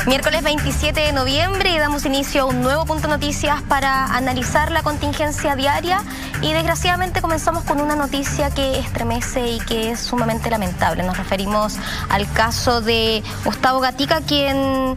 Miércoles 27 de noviembre y damos inicio a un nuevo punto de noticias para analizar la contingencia diaria y desgraciadamente comenzamos con una noticia que estremece y que es sumamente lamentable. Nos referimos al caso de Gustavo Gatica, quien,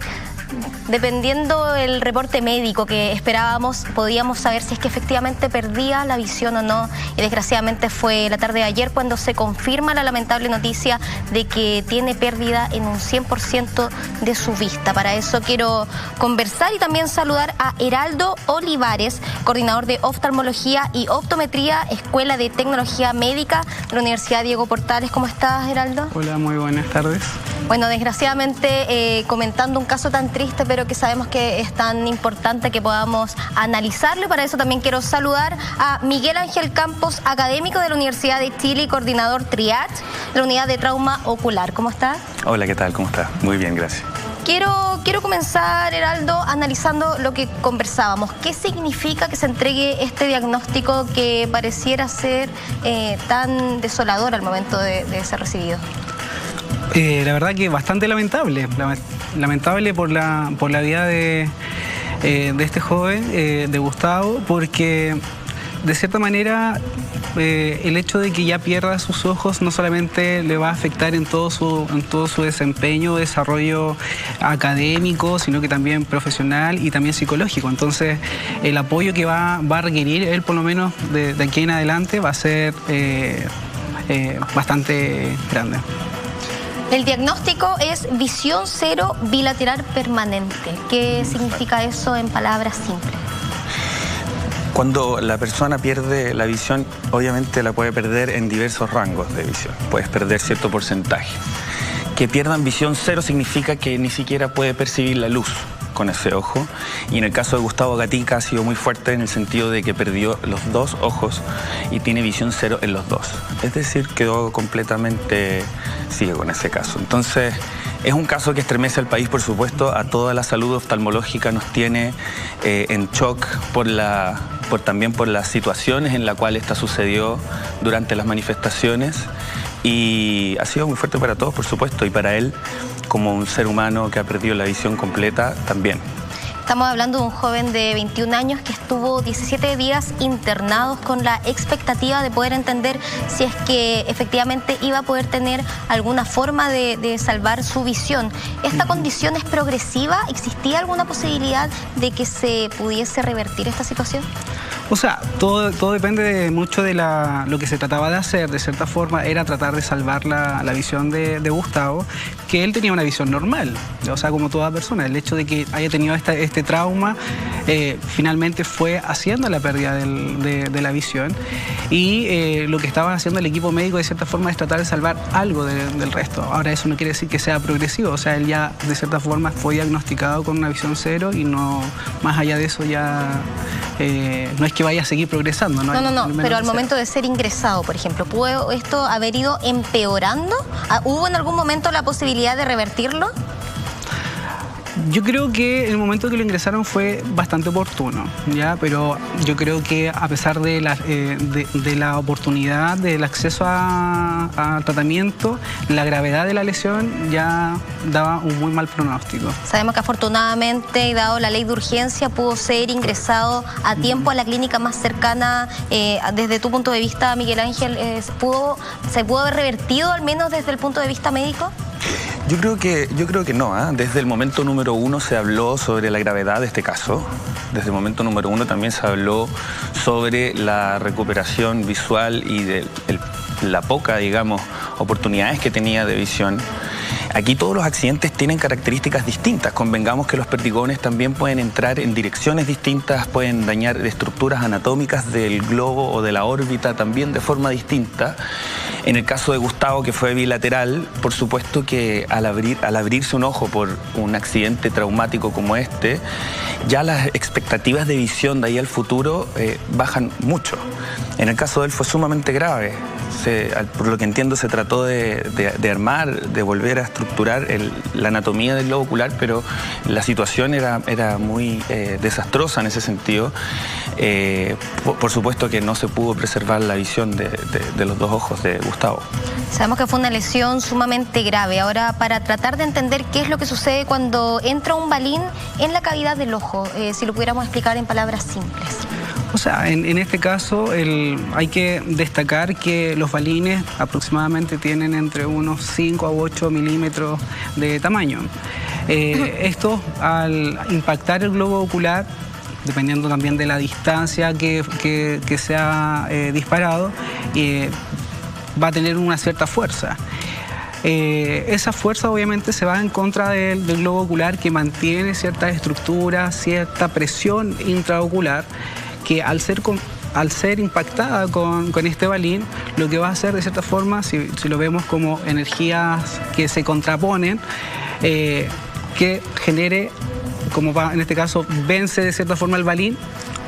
dependiendo del reporte médico que esperábamos, podíamos saber si es que efectivamente perdía la visión o no. Y desgraciadamente fue la tarde de ayer cuando se confirma la lamentable noticia de que tiene pérdida en un 100% de su vista. Para eso quiero conversar y también saludar a Heraldo Olivares, coordinador de oftalmología y optometría, Escuela de Tecnología Médica de la Universidad Diego Portales. ¿Cómo estás, Heraldo? Hola, muy buenas tardes. Bueno, desgraciadamente comentando un caso tan triste, pero que sabemos que es tan importante que podamos analizarlo. Y para eso también quiero saludar a Miguel Ángel Campos, académico de la Universidad de Chile y coordinador Triage de la Unidad de Trauma Ocular. ¿Cómo estás? Hola, ¿qué tal? ¿Cómo estás? Muy bien, gracias. Quiero comenzar, Heraldo, analizando lo que conversábamos. ¿Qué significa que se entregue este diagnóstico que pareciera ser tan desolador al momento de ser recibido? La verdad que bastante lamentable. Lamentable por la vida de este joven, de Gustavo, porque de cierta manera el hecho de que ya pierda sus ojos no solamente le va a afectar en todo su desempeño, desarrollo académico, sino que también profesional y también psicológico. Entonces el apoyo que va a requerir él, por lo menos de aquí en adelante, va a ser bastante grande. El diagnóstico es visión cero bilateral permanente. ¿Qué significa eso en palabras simples? Cuando la persona pierde la visión, obviamente la puede perder en diversos rangos de visión. Puedes perder cierto porcentaje. Que pierdan visión cero significa que ni siquiera puede percibir la luz con ese ojo. Y en el caso de Gustavo Gatica ha sido muy fuerte en el sentido de que perdió los dos ojos y tiene visión cero en los dos. Es decir, quedó completamente ciego en ese caso. Entonces, es un caso que estremece al país, por supuesto. A toda la salud oftalmológica nos tiene en shock también por las situaciones en las cuales esta sucedió durante las manifestaciones. Y ha sido muy fuerte para todos, por supuesto, y para él, como un ser humano que ha perdido la visión completa, también. Estamos hablando de un joven de 21 años que estuvo 17 días internados con la expectativa de poder entender si es que efectivamente iba a poder tener alguna forma de salvar su visión. ¿Esta condición es progresiva? ¿Existía alguna posibilidad de que se pudiese revertir esta situación? O sea, todo depende mucho de lo que se trataba de hacer. De cierta forma era tratar de salvar la visión de Gustavo, que él tenía una visión normal, o sea, como toda persona. El hecho de que haya tenido este trauma finalmente fue haciendo la pérdida de la visión, y lo que estaba haciendo el equipo médico de cierta forma es tratar de salvar algo del resto. Ahora, eso no quiere decir que sea progresivo, o sea, él ya de cierta forma fue diagnosticado con una visión cero y no, más allá de eso ya no es que vaya a seguir progresando. No, pero al momento de ser ingresado, por ejemplo, ¿pudo esto haber ido empeorando? ¿Hubo en algún momento la posibilidad de revertirlo? Yo creo que el momento que lo ingresaron fue bastante oportuno, ¿ya? Pero yo creo que a pesar de la oportunidad del acceso al tratamiento, la gravedad de la lesión ya daba un muy mal pronóstico. Sabemos que afortunadamente, y dado la ley de urgencia, pudo ser ingresado a tiempo a la clínica más cercana. Desde tu punto de vista, Miguel Ángel, ¿se pudo haber revertido al menos desde el punto de vista médico? Yo creo que no, ¿eh? Desde el momento número uno se habló sobre la gravedad de este caso. Desde el momento número uno también se habló sobre la recuperación visual y de la poca, digamos, oportunidades que tenía de visión. Aquí todos los accidentes tienen características distintas. Convengamos que los perdigones también pueden entrar en direcciones distintas, pueden dañar estructuras anatómicas del globo o de la órbita también de forma distinta. En el caso de Gustavo, que fue bilateral, por supuesto que al abrirse un ojo por un accidente traumático como este, ya las expectativas de visión de ahí al futuro bajan mucho. En el caso de él fue sumamente grave. por lo que entiendo, se trató de armar, de volver a estructurar la anatomía del globo ocular, pero la situación era muy desastrosa en ese sentido. Por supuesto que no se pudo preservar la visión de los dos ojos de Gustavo. Sabemos que fue una lesión sumamente grave. Ahora, para tratar de entender qué es lo que sucede cuando entra un balín en la cavidad del ojo, si lo pudiéramos explicar en palabras simples. O sea, en este caso hay que destacar que los balines aproximadamente tienen entre unos 5 a 8 milímetros de tamaño. Esto, al impactar el globo ocular, dependiendo también de la distancia que se ha disparado, va a tener una cierta fuerza. Esa fuerza obviamente se va en contra del globo ocular, que mantiene cierta estructura, cierta presión intraocular, que al ser impactada con este balín, lo que va a hacer de cierta forma, si lo vemos como energías que se contraponen, que genere, como en este caso vence de cierta forma el balín,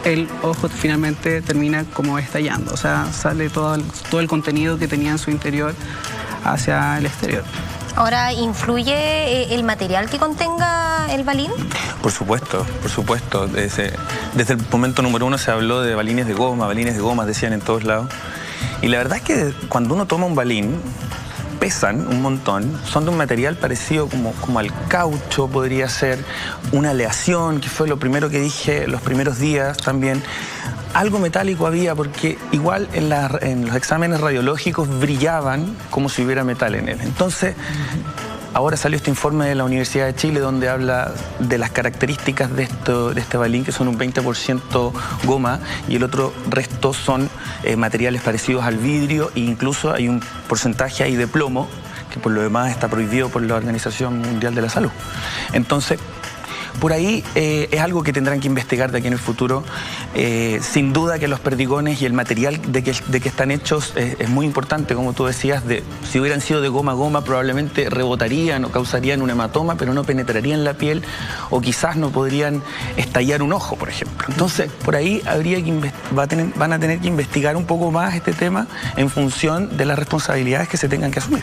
el ojo finalmente termina como estallando, o sea, sale todo el contenido que tenía en su interior hacia el exterior. Ahora, ¿influye el material que contenga el balín? Por supuesto, por supuesto. Desde el momento número 1 se habló de balines de goma, decían en todos lados. Y la verdad es que cuando uno toma un balín, pesan un montón, son de un material parecido como al caucho, podría ser una aleación, que fue lo primero que dije los primeros días también. Algo metálico había, porque igual en los exámenes radiológicos brillaban como si hubiera metal en él. Entonces, ahora salió este informe de la Universidad de Chile donde habla de las características de este balín, que son un 20% goma y el otro resto son materiales parecidos al vidrio, e incluso hay un porcentaje ahí de plomo, que por lo demás está prohibido por la Organización Mundial de la Salud. Entonces, por ahí es algo que tendrán que investigar de aquí en el futuro. Sin duda que los perdigones y el material de que están hechos es muy importante, como tú decías. Si hubieran sido de goma a goma, probablemente rebotarían o causarían un hematoma, pero no penetrarían la piel, o quizás no podrían estallar un ojo, por ejemplo. Entonces, por ahí van a tener que investigar un poco más este tema en función de las responsabilidades que se tengan que asumir.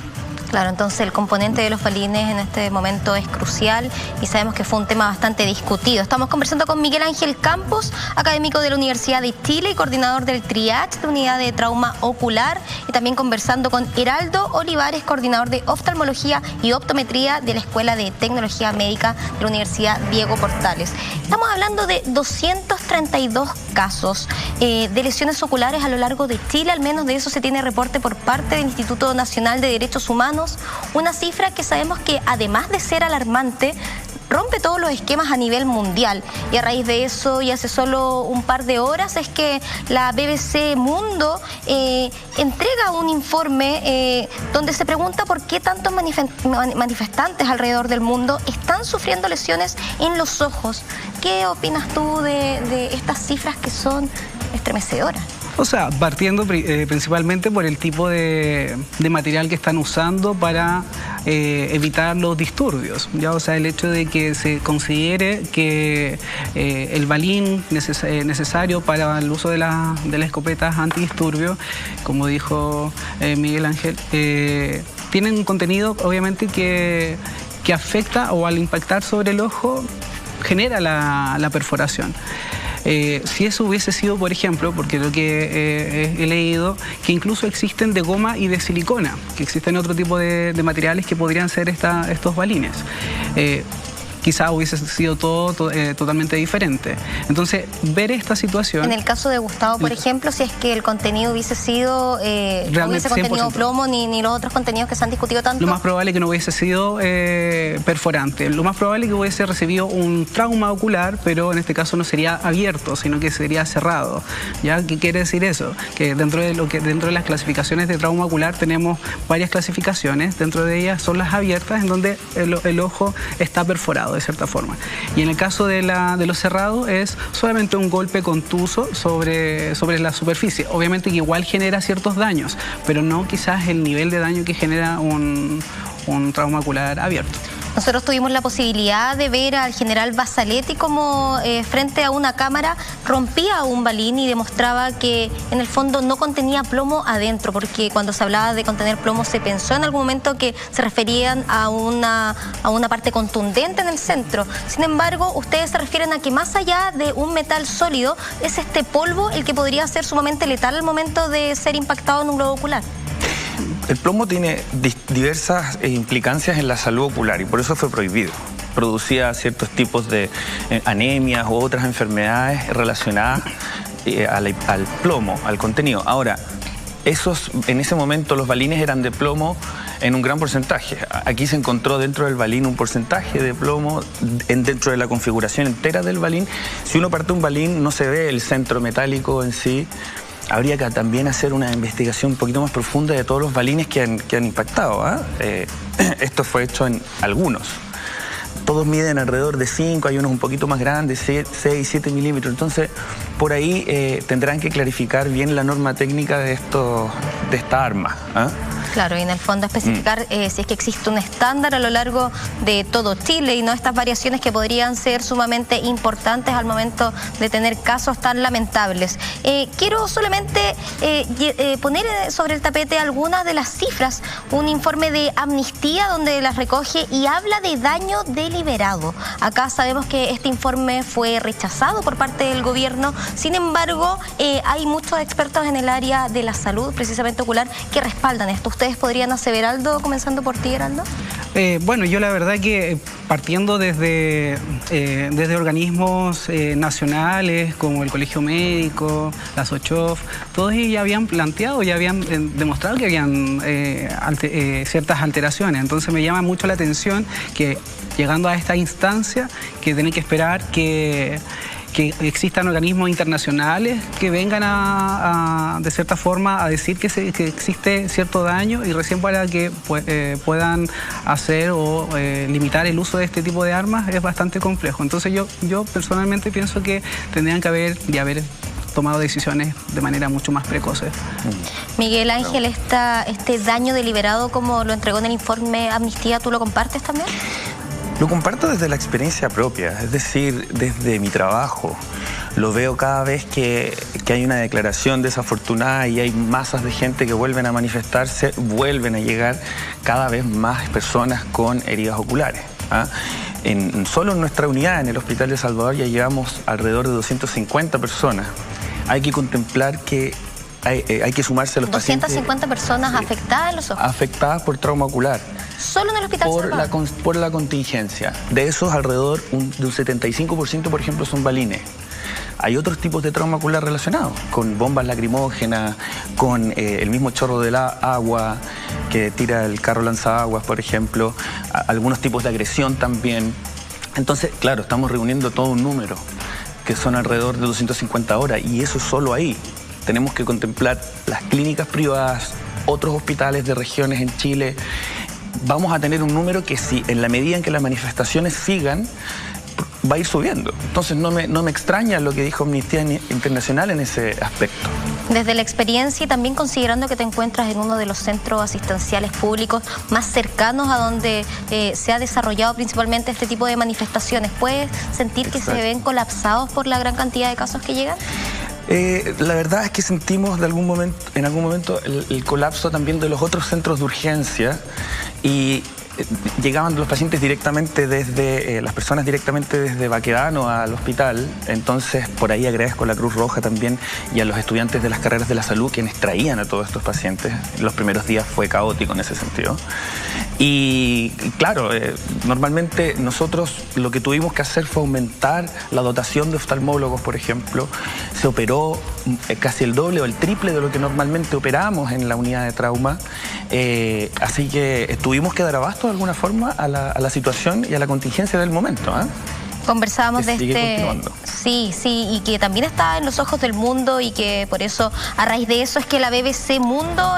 Claro, entonces el componente de los balines en este momento es crucial y sabemos que fue un tema bastante discutido. Estamos conversando con Miguel Ángel Campos, académico de la Universidad de Chile y coordinador del TRIACH, de Unidad de Trauma Ocular, y también conversando con Heraldo Olivares, coordinador de Oftalmología y Optometría de la Escuela de Tecnología Médica de la Universidad Diego Portales. Estamos hablando de 232 casos de lesiones oculares a lo largo de Chile, al menos de eso se tiene reporte por parte del Instituto Nacional de Derechos Humanos, una cifra que sabemos que, además de ser alarmante, rompe todos los esquemas a nivel mundial. Y a raíz de eso, y hace solo un par de horas, es que la BBC Mundo entrega un informe donde se pregunta por qué tantos manifestantes alrededor del mundo están sufriendo lesiones en los ojos. ¿Qué opinas tú de estas cifras que son estremecedoras? O sea, partiendo principalmente por el tipo de material que están usando para evitar los disturbios, ¿ya? O sea, el hecho de que se considere que el balín necesario para el uso de las escopetas antidisturbios, como dijo Miguel Ángel, tienen un contenido obviamente que afecta, o al impactar sobre el ojo genera la perforación. Si eso hubiese sido, por ejemplo, porque lo que he leído, que incluso existen de goma y de silicona, que existen otro tipo de materiales que podrían ser estos balines. Quizá hubiese sido todo totalmente diferente. Entonces, ver esta situación... En el caso de Gustavo, por ejemplo, si es que el contenido hubiese sido... no hubiese contenido plomo ni los otros contenidos que se han discutido tanto. Lo más probable es que no hubiese sido perforante. Lo más probable es que hubiese recibido un trauma ocular, pero en este caso no sería abierto, sino que sería cerrado. ¿Ya? ¿Qué quiere decir eso? Que dentro de las clasificaciones de trauma ocular tenemos varias clasificaciones. Dentro de ellas son las abiertas, en donde el ojo está perforado de cierta forma. Y en el caso de los cerrados es solamente un golpe contuso sobre la superficie. Obviamente que igual genera ciertos daños, pero no quizás el nivel de daño que genera un trauma ocular abierto. Nosotros tuvimos la posibilidad de ver al general Basaletti como frente a una cámara rompía un balín y demostraba que en el fondo no contenía plomo adentro, porque cuando se hablaba de contener plomo se pensó en algún momento que se referían a una parte contundente en el centro. Sin embargo, ustedes se refieren a que más allá de un metal sólido es este polvo el que podría ser sumamente letal al momento de ser impactado en un globo ocular. El plomo tiene diversas implicancias en la salud ocular y por eso fue prohibido. Producía ciertos tipos de anemias u otras enfermedades relacionadas al plomo, al contenido. Ahora, en ese momento los balines eran de plomo en un gran porcentaje. Aquí se encontró dentro del balín un porcentaje de plomo dentro de la configuración entera del balín. Si uno parte un balín no se ve el centro metálico en sí. Habría que también hacer una investigación un poquito más profunda de todos los balines que han impactado. Esto fue hecho en algunos. Todos miden alrededor de 5, hay unos un poquito más grandes, 6, 7 milímetros. Entonces, por ahí tendrán que clarificar bien la norma técnica de esta arma. Claro, y en el fondo especificar si es que existe un estándar a lo largo de todo Chile y no estas variaciones que podrían ser sumamente importantes al momento de tener casos tan lamentables. Quiero solamente poner sobre el tapete algunas de las cifras. Un informe de Amnistía donde las recoge y habla de daño deliberado. Acá sabemos que este informe fue rechazado por parte del gobierno. Sin embargo, hay muchos expertos en el área de la salud, precisamente ocular, que respaldan esto. ¿Ustedes podrían aseverar, Aldo, comenzando por ti, Heraldo? Bueno, yo la verdad que partiendo desde organismos nacionales como el Colegio Médico, la SOCHOF, todos ellos ya habían planteado, ya habían demostrado que habían ciertas alteraciones. Entonces me llama mucho la atención que llegando a esta instancia que tienen que esperar que existan organismos internacionales que vengan de cierta forma a decir que existe cierto daño y recién para que puedan hacer o limitar el uso de este tipo de armas es bastante complejo. Entonces yo personalmente pienso que tendrían que haber tomado decisiones de manera mucho más precoces. Miguel Ángel, este daño deliberado como lo entregó en el informe Amnistía, ¿tú lo compartes también? Lo comparto desde la experiencia propia, es decir, desde mi trabajo. Lo veo cada vez que hay una declaración desafortunada y hay masas de gente que vuelven a manifestarse, vuelven a llegar cada vez más personas con heridas oculares. Solo en nuestra unidad, en el Hospital de Salvador, ya llevamos alrededor de 250 personas. Hay que contemplar que hay que sumarse a los 250 pacientes, personas afectadas en los ojos. Afectadas por trauma ocular. ¿Solo en el Hospital Salvador? Por la contingencia. De esos, alrededor de un 75%, por ejemplo, son balines. Hay otros tipos de trauma ocular relacionados, con bombas lacrimógenas, con el mismo chorro de agua que tira el carro lanzaguas, por ejemplo, algunos tipos de agresión también. Entonces, claro, estamos reuniendo todo un número, que son alrededor de 250 horas, y eso solo ahí. Tenemos que contemplar las clínicas privadas, otros hospitales de regiones en Chile. Vamos a tener un número que si en la medida en que las manifestaciones sigan, va a ir subiendo. Entonces no me extraña lo que dijo Amnistía Internacional en ese aspecto. Desde la experiencia y también considerando que te encuentras en uno de los centros asistenciales públicos más cercanos a donde se ha desarrollado principalmente este tipo de manifestaciones, ¿puedes sentir que se ven colapsados por la gran cantidad de casos que llegan? La verdad es que sentimos en algún momento el colapso también de los otros centros de urgencia y llegaban los pacientes directamente las personas directamente desde Baquedano al hospital. Entonces por ahí agradezco a la Cruz Roja también y a los estudiantes de las carreras de la salud quienes traían a todos estos pacientes. Los primeros días fue caótico en ese sentido. Y claro, normalmente nosotros lo que tuvimos que hacer fue aumentar la dotación de oftalmólogos, por ejemplo. Se operó casi el doble o el triple de lo que normalmente operamos en la unidad de trauma. Así que tuvimos que dar abasto de alguna forma a la situación y a la contingencia del momento. Conversábamos de continuando. Sí, y que también está en los ojos del mundo y que por eso, a raíz de eso, es que la BBC Mundo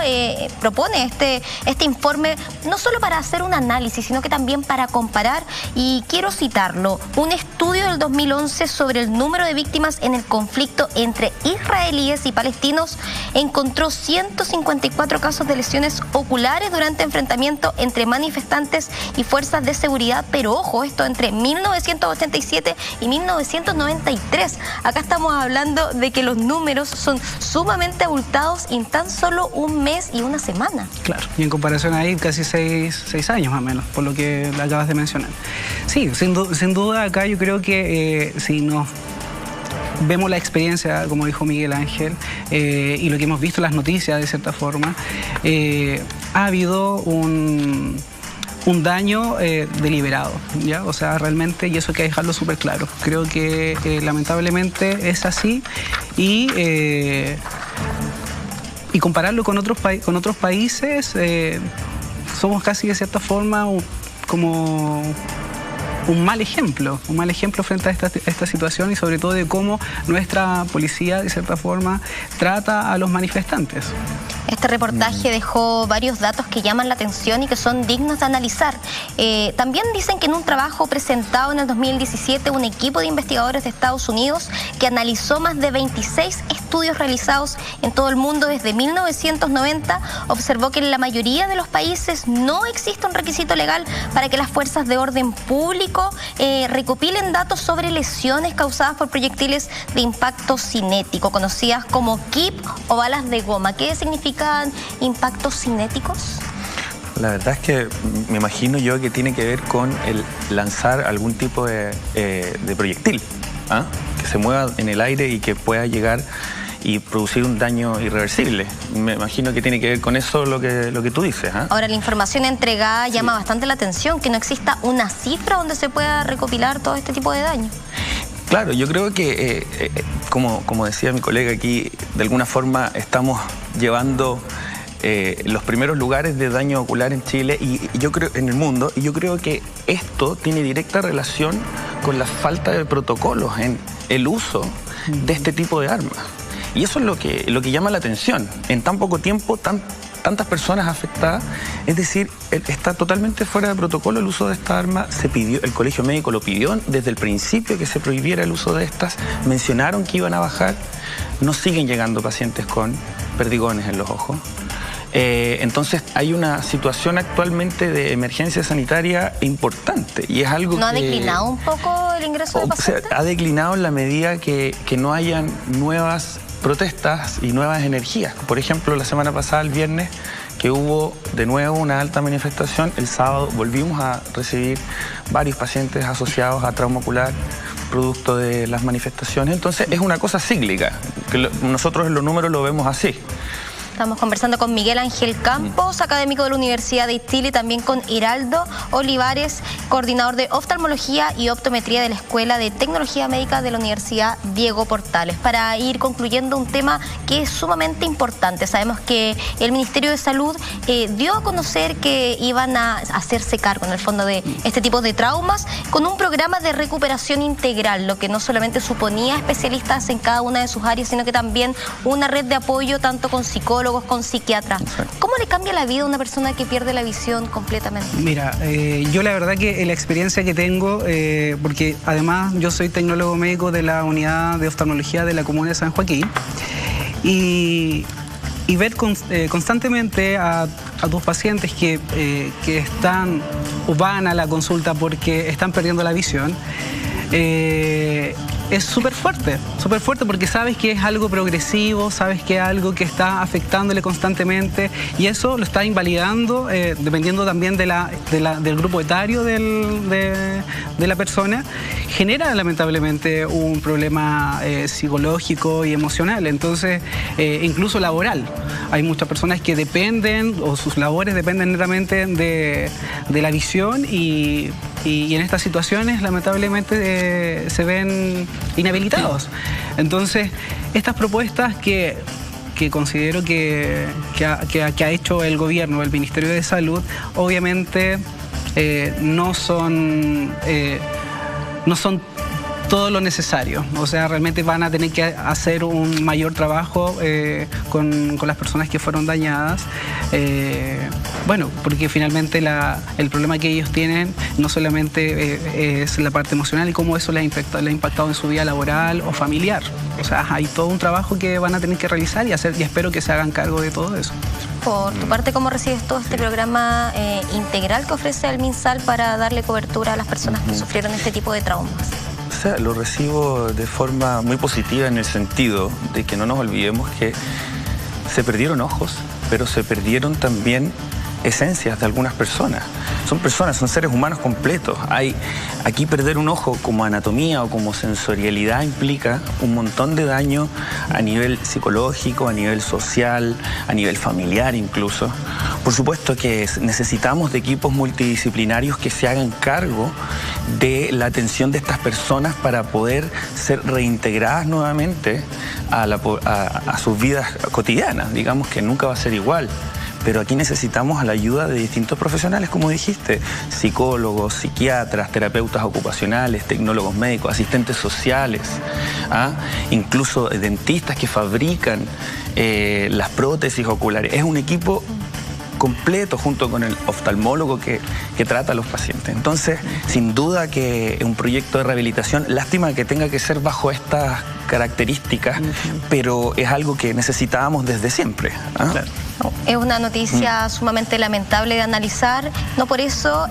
propone este informe, no solo para hacer un análisis, sino que también para comparar, y quiero citarlo, un estudio del 2011 sobre el número de víctimas en el conflicto entre israelíes y palestinos encontró 154 casos de lesiones oculares durante enfrentamientos entre manifestantes y fuerzas de seguridad, pero ojo, esto entre 1987 y 1993. Acá estamos hablando de que los números son sumamente abultados en tan solo un mes y una semana. Claro, y en comparación ahí casi 6 años más o menos, por lo que acabas de mencionar. Sí, sin duda acá yo creo que si nos vemos la experiencia, como dijo Miguel Ángel, y lo que hemos visto en las noticias de cierta forma, ha habido un daño deliberado, ¿ya? O sea, realmente, y eso hay que dejarlo súper claro. Creo que lamentablemente es así, y compararlo con otros países, somos casi de cierta forma como un mal ejemplo frente a esta situación, y sobre todo de cómo nuestra policía de cierta forma trata a los manifestantes. Este reportaje dejó varios datos que llaman la atención y que son dignos de analizar. También dicen que en un trabajo presentado en el 2017, un equipo de investigadores de Estados Unidos que analizó más de 26 estudios realizados en todo el mundo desde 1990, observó que en la mayoría de los países no existe un requisito legal para que las fuerzas de orden público recopilen datos sobre lesiones causadas por proyectiles de impacto cinético, conocidas como KIP o balas de goma. ¿Qué significan impactos cinéticos? La verdad es que me imagino yo que tiene que ver con el lanzar algún tipo de proyectil, que se mueva en el aire y que pueda llegar y producir un daño irreversible. Me imagino que tiene que ver con eso lo que tú dices. Ahora, la información entregada llama bastante la atención, que no exista una cifra donde se pueda recopilar todo este tipo de daño. Claro, yo creo que, como decía mi colega aquí, de alguna forma estamos llevando los primeros lugares de daño ocular en Chile y yo creo en el mundo, y yo creo que esto tiene directa relación con la falta de protocolos en el uso de este tipo de armas. Y eso es lo que llama la atención. En tan poco tiempo, tantas personas afectadas, es decir, está totalmente fuera de protocolo el uso de esta arma. Se pidió, el Colegio Médico lo pidió desde el principio, que se prohibiera el uso de estas, mencionaron que iban a bajar, no siguen llegando pacientes con perdigones en los ojos. Entonces hay una situación actualmente de emergencia sanitaria importante y es algo ¿No ha declinado un poco el ingreso de pacientes? Ha declinado en la medida que no hayan nuevas protestas y nuevas energías. Por ejemplo, la semana pasada, el viernes, que hubo de nuevo una alta manifestación, el sábado volvimos a recibir varios pacientes asociados a trauma ocular producto de las manifestaciones. Entonces es una cosa cíclica, que nosotros en los números lo vemos así. Estamos conversando con Miguel Ángel Campos, académico de la Universidad de Chile, y también con Heraldo Olivares, coordinador de oftalmología y optometría de la Escuela de Tecnología Médica de la Universidad Diego Portales. Para ir concluyendo un tema que es sumamente importante, sabemos que el Ministerio de Salud dio a conocer que iban a hacerse cargo en el fondo de este tipo de traumas con un programa de recuperación integral, lo que no solamente suponía especialistas en cada una de sus áreas, sino que también una red de apoyo tanto con psicólogos, con psiquiatras. ¿Cómo le cambia la vida a una persona que pierde la visión completamente? Mira, yo la verdad que la experiencia que tengo, porque además yo soy tecnólogo médico de la unidad de oftalmología de la comuna de San Joaquín, y ver constantemente a tus pacientes que están o van a la consulta porque están perdiendo la visión, es súper fuerte porque sabes que es algo progresivo, sabes que es algo que está afectándole constantemente, y eso lo está invalidando dependiendo también del grupo etario de la persona. Genera lamentablemente un problema psicológico y emocional, entonces incluso laboral. Hay muchas personas que dependen, o sus labores dependen netamente de la visión, y en estas situaciones lamentablemente se ven inhabilitados. Entonces, estas propuestas que considero que ha hecho el gobierno, el Ministerio de Salud, obviamente no son todo lo necesario. O sea, realmente van a tener que hacer un mayor trabajo con las personas que fueron dañadas. Bueno, porque finalmente el problema que ellos tienen no solamente es la parte emocional y cómo eso le ha impactado en su vida laboral o familiar. O sea, hay todo un trabajo que van a tener que realizar y hacer, y espero que se hagan cargo de todo eso. Por tu parte, ¿cómo recibes todo este programa integral que ofrece el MinSal para darle cobertura a las personas que sufrieron este tipo de traumas? O sea, lo recibo de forma muy positiva en el sentido de que no nos olvidemos que se perdieron ojos, pero se perdieron también esencias de algunas personas. Son personas, son seres humanos completos. Aquí perder un ojo como anatomía o como sensorialidad implica un montón de daño a nivel psicológico, a nivel social, a nivel familiar incluso. Por supuesto que necesitamos de equipos multidisciplinarios que se hagan cargo de la atención de estas personas para poder ser reintegradas nuevamente a sus vidas cotidianas. Digamos que nunca va a ser igual. Pero aquí necesitamos la ayuda de distintos profesionales, como dijiste, psicólogos, psiquiatras, terapeutas ocupacionales, tecnólogos médicos, asistentes sociales, incluso dentistas que fabrican las prótesis oculares. Es un equipo completo junto con el oftalmólogo que trata a los pacientes. Entonces, sin duda que es un proyecto de rehabilitación, lástima que tenga que ser bajo estas características, pero es algo que necesitábamos desde siempre. Claro. Es una noticia sumamente lamentable de analizar, no por eso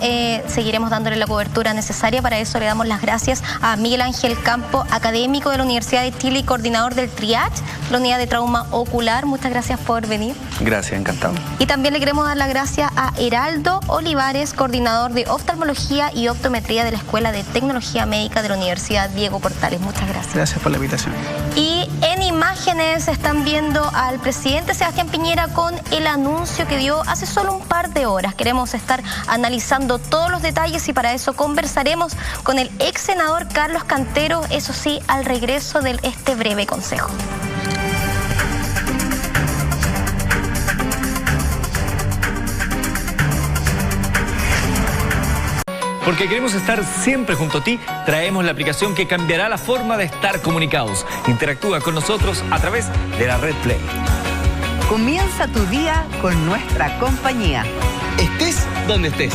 seguiremos dándole la cobertura necesaria. Para eso le damos las gracias a Miguel Ángel Campo, académico de la Universidad de Chile y coordinador del Triage, la unidad de trauma ocular. Muchas gracias por venir. Gracias, encantado. Y también le queremos dar las gracias a Heraldo Olivares, coordinador de oftalmología y optometría de la Escuela de Tecnología Médica de la Universidad Diego Portales. Muchas gracias. Gracias por la invitación. Y en imágenes están viendo al presidente Sebastián Piñera con el anuncio que dio hace solo un par de horas. Queremos estar analizando todos los detalles y para eso conversaremos con el ex senador Carlos Cantero, eso sí, al regreso de este breve consejo. Porque queremos estar siempre junto a ti, traemos la aplicación que cambiará la forma de estar comunicados. Interactúa con nosotros a través de la Red Play. Comienza tu día con nuestra compañía. Estés donde estés.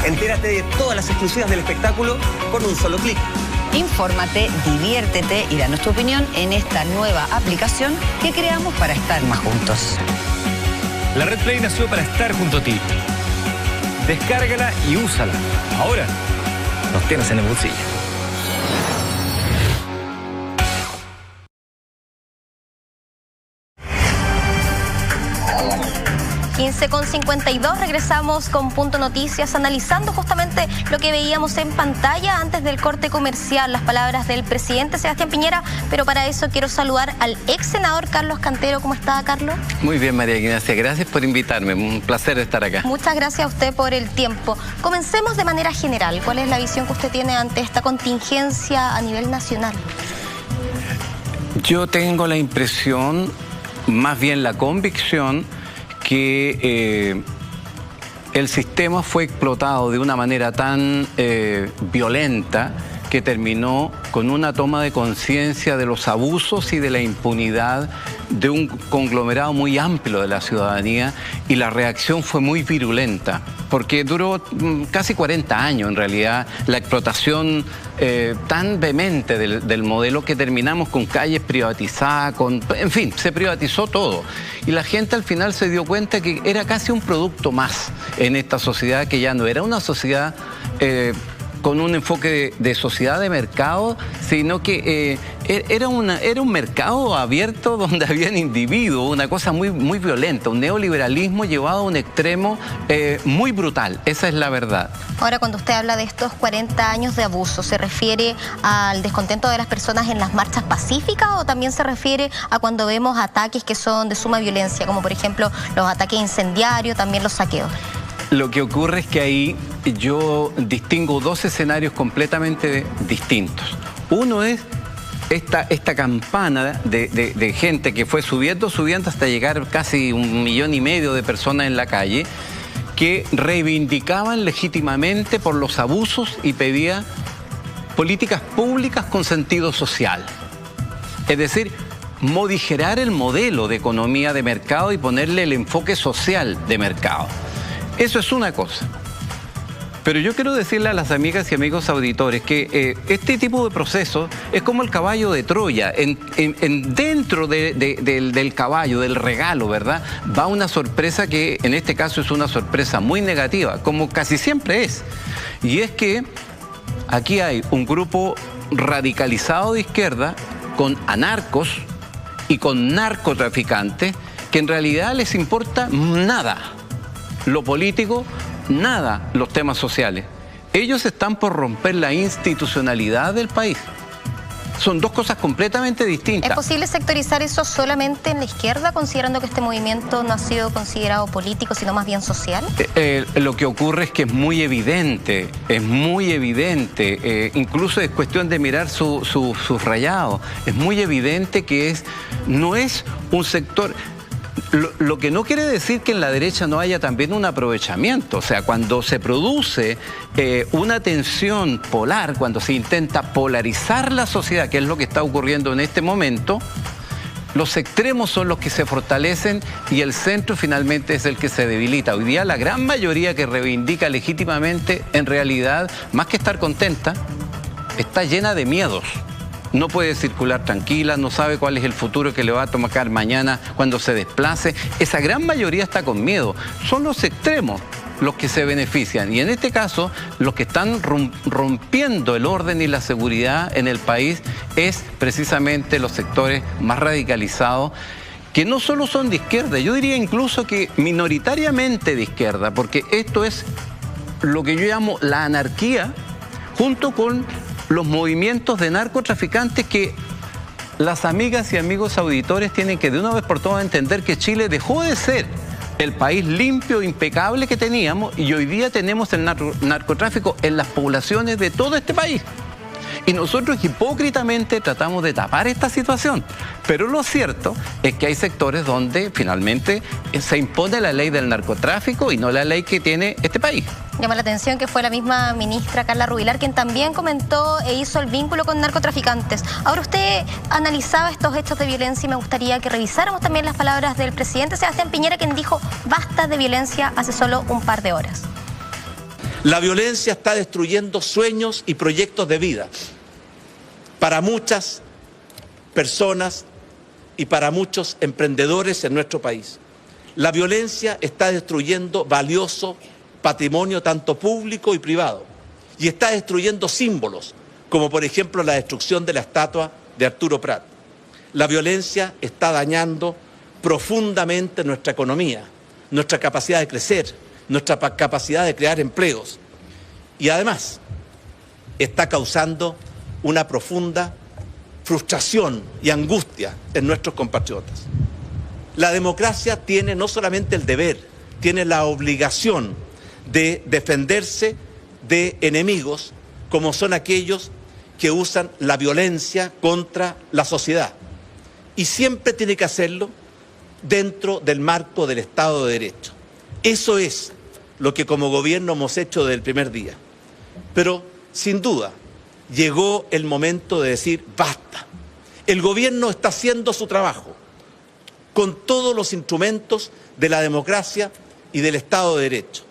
Entérate de todas las exclusivas del espectáculo con un solo clic. Infórmate, diviértete y danos tu opinión en esta nueva aplicación que creamos para estar más juntos. La Red Play nació para estar junto a ti. Descárgala y úsala. Ahora nos tienes en el bolsillo. 15:52, regresamos con Punto Noticias, analizando justamente lo que veíamos en pantalla antes del corte comercial, las palabras del presidente Sebastián Piñera, pero para eso quiero saludar al ex senador Carlos Cantero. ¿Cómo está, Carlos? Muy bien, María Ignacia, gracias por invitarme, un placer estar acá. Muchas gracias a usted por el tiempo. Comencemos de manera general. ¿Cuál es la visión que usted tiene ante esta contingencia a nivel nacional? Yo tengo la impresión, más bien la convicción, que el sistema fue explotado de una manera tan violenta que terminó con una toma de conciencia de los abusos y de la impunidad de un conglomerado muy amplio de la ciudadanía, y la reacción fue muy virulenta, porque duró casi 40 años en realidad la explotación tan vehemente del modelo, que terminamos con calles privatizadas, en fin, se privatizó todo. Y la gente al final se dio cuenta que era casi un producto más en esta sociedad, que ya no era una sociedad con un enfoque de sociedad de mercado, sino que era un mercado abierto donde habían individuos, una cosa muy, muy violenta, un neoliberalismo llevado a un extremo muy brutal. Esa es la verdad. Ahora, cuando usted habla de estos 40 años de abuso, ¿se refiere al descontento de las personas en las marchas pacíficas o también se refiere a cuando vemos ataques que son de suma violencia, como por ejemplo los ataques incendiarios, también los saqueos? Lo que ocurre es que ahí yo distingo dos escenarios completamente distintos. Uno es esta campana de gente que fue subiendo hasta llegar casi 1,5 millones de personas en la calle, que reivindicaban legítimamente por los abusos y pedía políticas públicas con sentido social. Es decir, modificar el modelo de economía de mercado y ponerle el enfoque social de mercado. Eso es una cosa. Pero yo quiero decirle a las amigas y amigos auditores que este tipo de procesos es como el caballo de Troya. Dentro del caballo, del regalo, ¿verdad?, va una sorpresa que en este caso es una sorpresa muy negativa, como casi siempre es. Y es que aquí hay un grupo radicalizado de izquierda con anarcos y con narcotraficantes que en realidad les importa nada lo político, nada los temas sociales. Ellos están por romper la institucionalidad del país. Son dos cosas completamente distintas. ¿Es posible sectorizar eso solamente en la izquierda, considerando que este movimiento no ha sido considerado político, sino más bien social? Lo que ocurre es que es muy evidente, incluso es cuestión de mirar sus rayados. Es muy evidente que no es un sector... Lo que no quiere decir que en la derecha no haya también un aprovechamiento. O sea, cuando se produce una tensión polar, cuando se intenta polarizar la sociedad, que es lo que está ocurriendo en este momento, los extremos son los que se fortalecen y el centro finalmente es el que se debilita. Hoy día la gran mayoría que reivindica legítimamente, en realidad, más que estar contenta, está llena de miedos. No puede circular tranquila, no sabe cuál es el futuro que le va a tocar mañana cuando se desplace. Esa gran mayoría está con miedo. Son los extremos los que se benefician. Y en este caso, los que están rompiendo el orden y la seguridad en el país es precisamente los sectores más radicalizados, que no solo son de izquierda, yo diría incluso que minoritariamente de izquierda, porque esto es lo que yo llamo la anarquía, junto con los movimientos de narcotraficantes que las amigas y amigos auditores tienen que de una vez por todas entender que Chile dejó de ser el país limpio, impecable que teníamos y hoy día tenemos el narcotráfico en las poblaciones de todo este país. Y nosotros hipócritamente tratamos de tapar esta situación. Pero lo cierto es que hay sectores donde finalmente se impone la ley del narcotráfico y no la ley que tiene este país. Llama la atención que fue la misma ministra Carla Rubilar quien también comentó e hizo el vínculo con narcotraficantes. Ahora usted analizaba estos hechos de violencia y me gustaría que revisáramos también las palabras del presidente Sebastián Piñera, quien dijo basta de violencia hace solo un par de horas. La violencia está destruyendo sueños y proyectos de vida para muchas personas y para muchos emprendedores en nuestro país. La violencia está destruyendo valioso patrimonio tanto público y privado y está destruyendo símbolos, como por ejemplo la destrucción de la estatua de Arturo Prat. La violencia está dañando profundamente nuestra economía, nuestra capacidad de crecer, nuestra capacidad de crear empleos y además está causando una profunda frustración y angustia en nuestros compatriotas. La democracia tiene no solamente el deber, tiene la obligación de defenderse de enemigos como son aquellos que usan la violencia contra la sociedad. Y siempre tiene que hacerlo dentro del marco del Estado de Derecho. Eso es lo que como gobierno hemos hecho desde el primer día. Pero, sin duda, llegó el momento de decir basta. El gobierno está haciendo su trabajo con todos los instrumentos de la democracia y del Estado de Derecho.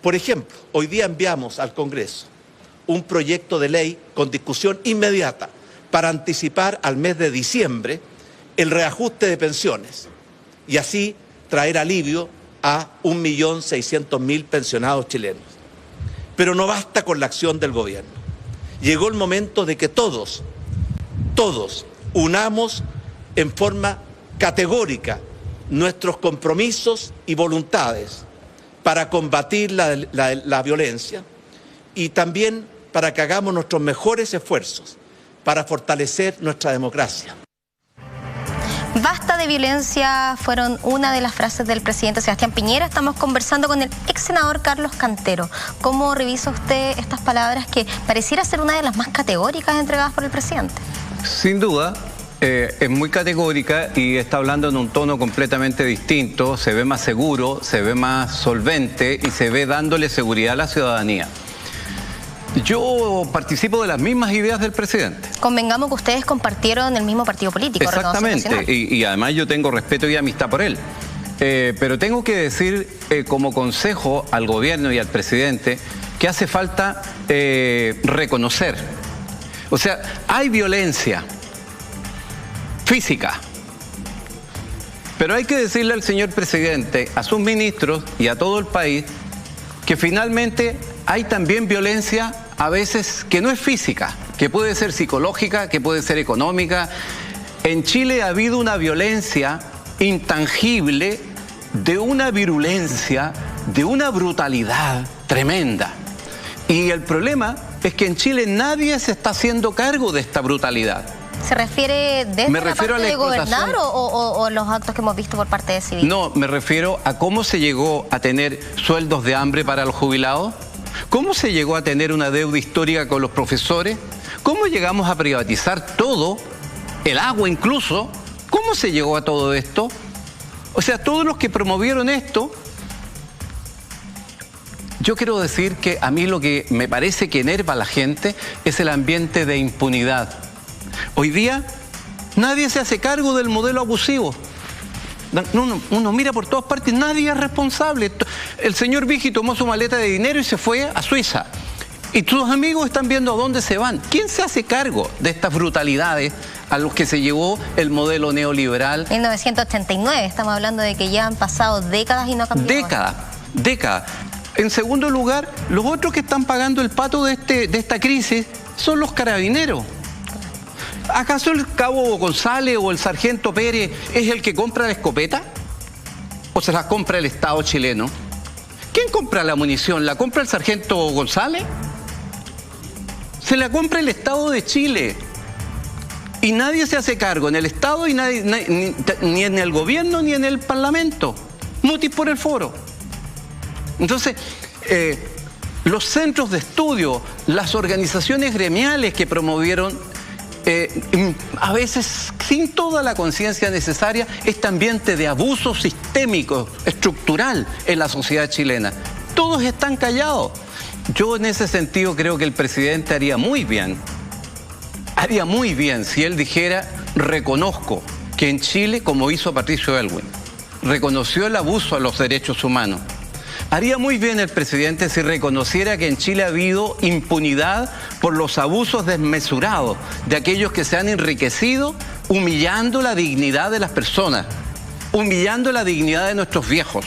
Por ejemplo, hoy día enviamos al Congreso un proyecto de ley con discusión inmediata para anticipar al mes de diciembre el reajuste de pensiones y así traer alivio a 1.600.000 pensionados chilenos. Pero no basta con la acción del gobierno. Llegó el momento de que todos unamos en forma categórica nuestros compromisos y voluntades para combatir la violencia y también para que hagamos nuestros mejores esfuerzos para fortalecer nuestra democracia. Basta de violencia fueron una de las frases del presidente Sebastián Piñera. Estamos conversando con el ex senador Carlos Cantero. ¿Cómo revisa usted estas palabras que pareciera ser una de las más categóricas entregadas por el presidente? Sin duda, es muy categórica y está hablando en un tono completamente distinto, se ve más seguro, se ve más solvente y se ve dándole seguridad a la ciudadanía. Yo participo de las mismas ideas del presidente. Convengamos que ustedes compartieron el mismo partido político. Exactamente, y además yo tengo respeto y amistad por él. Pero tengo que decir como consejo al gobierno y al presidente que hace falta reconocer. O sea, hay violencia física, pero hay que decirle al señor presidente, a sus ministros y a todo el país que finalmente hay también violencia a veces que no es física, que puede ser psicológica, que puede ser económica. En Chile ha habido una violencia intangible, de una virulencia, de una brutalidad tremenda. Y el problema es que en Chile nadie se está haciendo cargo de esta brutalidad. ¿Se refiere desde la parte de gobernar o los actos que hemos visto por parte de civil? No, me refiero a cómo se llegó a tener sueldos de hambre para los jubilados, cómo se llegó a tener una deuda histórica con los profesores, cómo llegamos a privatizar todo, el agua incluso, cómo se llegó a todo esto. O sea, todos los que promovieron esto, yo quiero decir que a mí lo que me parece que enerva a la gente es el ambiente de impunidad. Hoy día nadie se hace cargo del modelo abusivo. Uno mira por todas partes, nadie es responsable. El señor Vigi tomó su maleta de dinero y se fue a Suiza. Y tus amigos están viendo a dónde se van. ¿Quién se hace cargo de estas brutalidades a los que se llevó el modelo neoliberal? 1989, estamos hablando de que ya han pasado décadas y no ha cambiado. Décadas. En segundo lugar, los otros que están pagando el pato de esta crisis son los carabineros. ¿Acaso el cabo González o el sargento Pérez es el que compra la escopeta? ¿O se la compra el Estado chileno? ¿Quién compra la munición? ¿La compra el sargento González? Se la compra el Estado de Chile. Y nadie se hace cargo en el Estado y ni en el gobierno ni en el Parlamento. Mutis por el foro. Entonces, los centros de estudio, las organizaciones gremiales que promovieron, a veces sin toda la conciencia necesaria, este ambiente de abuso sistémico, estructural en la sociedad chilena. Todos están callados. Yo en ese sentido creo que el presidente haría muy bien si él dijera: reconozco que en Chile, como hizo Patricio Aylwin, reconoció el abuso a los derechos humanos. Haría muy bien el presidente si reconociera que en Chile ha habido impunidad por los abusos desmesurados de aquellos que se han enriquecido humillando la dignidad de las personas, humillando la dignidad de nuestros viejos.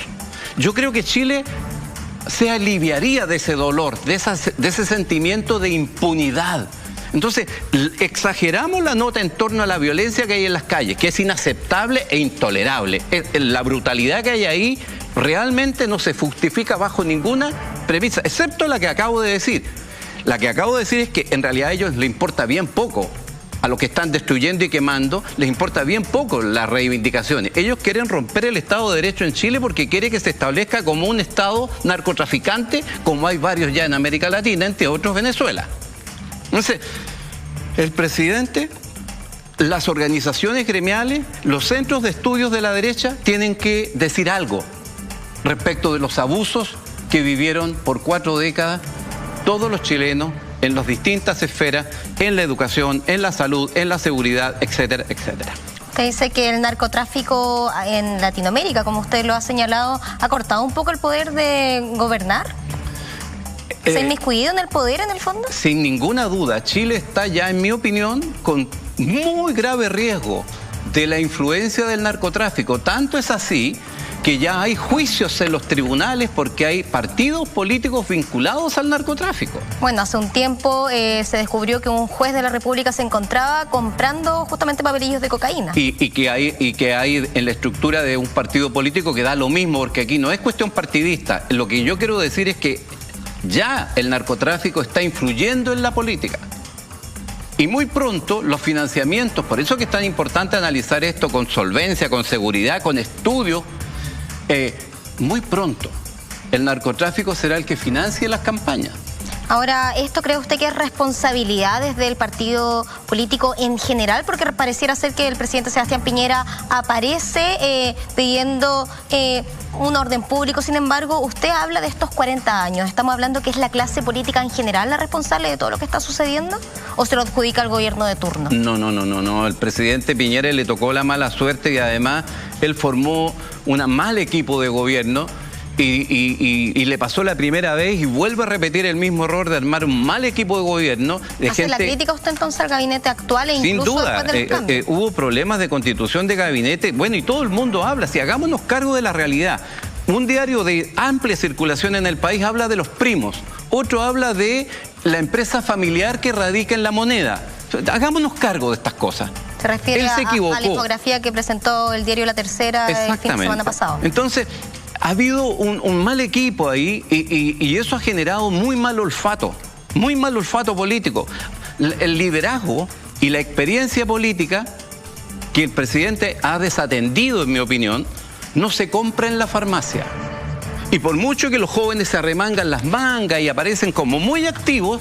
Yo creo que Chile se aliviaría de ese dolor, de ese sentimiento de impunidad. Entonces, exageramos la nota en torno a la violencia que hay en las calles, que es inaceptable e intolerable. La brutalidad que hay ahí realmente no se justifica bajo ninguna premisa, excepto la que acabo de decir. La que acabo de decir es que en realidad a ellos les importa bien poco, a los que están destruyendo y quemando, les importa bien poco las reivindicaciones. Ellos quieren romper el Estado de Derecho en Chile porque quiere que se establezca como un Estado narcotraficante, como hay varios ya en América Latina, entre otros Venezuela. Entonces, el presidente, las organizaciones gremiales, los centros de estudios de la derecha tienen que decir algo respecto de los abusos que vivieron por 4 décadas todos los chilenos en las distintas esferas, en la educación, en la salud, en la seguridad, etcétera, etcétera. Usted dice que el narcotráfico en Latinoamérica, como usted lo ha señalado, ha cortado un poco el poder de gobernar. ¿Se ha inmiscuido en el poder en el fondo? Sin ninguna duda, Chile está ya, en mi opinión, con muy grave riesgo de la influencia del narcotráfico. Tanto es así que ya hay juicios en los tribunales porque hay partidos políticos vinculados al narcotráfico. Bueno, hace un tiempo se descubrió que un juez de la República se encontraba comprando justamente papelillos de cocaína. Y que hay en la estructura de un partido político que da lo mismo, porque aquí no es cuestión partidista. Lo que yo quiero decir es que ya el narcotráfico está influyendo en la política. Y muy pronto los financiamientos, por eso que es tan importante analizar esto con solvencia, con seguridad, con estudios. Muy pronto el narcotráfico será el que financie las campañas. Ahora, ¿esto cree usted que es responsabilidad desde el partido político en general? Porque pareciera ser que el presidente Sebastián Piñera aparece pidiendo un orden público. Sin embargo, usted habla de estos 40 años. ¿Estamos hablando que es la clase política en general la responsable de todo lo que está sucediendo? ¿O se lo adjudica al gobierno de turno? No. El presidente Piñera le tocó la mala suerte y además él formó un mal equipo de gobierno. Y le pasó la primera vez y vuelve a repetir el mismo error de armar un mal equipo de gobierno. ¿Hace la crítica usted entonces al gabinete actual e incluso sin duda, después de los cambios? Hubo problemas de constitución de gabinete. Bueno, y todo el mundo habla, si hagámonos cargo de la realidad. Un diario de amplia circulación en el país habla de los primos, otro habla de la empresa familiar que radica en La Moneda. Hagámonos cargo de estas cosas. Se refiere Él se equivocó. a la infografía que presentó el diario La Tercera el fin de semana pasado. Entonces, ha habido un mal equipo ahí y eso ha generado muy mal olfato político. El liderazgo y la experiencia política que el presidente ha desatendido, en mi opinión, no se compra en la farmacia. Y por mucho que los jóvenes se arremangan las mangas y aparecen como muy activos,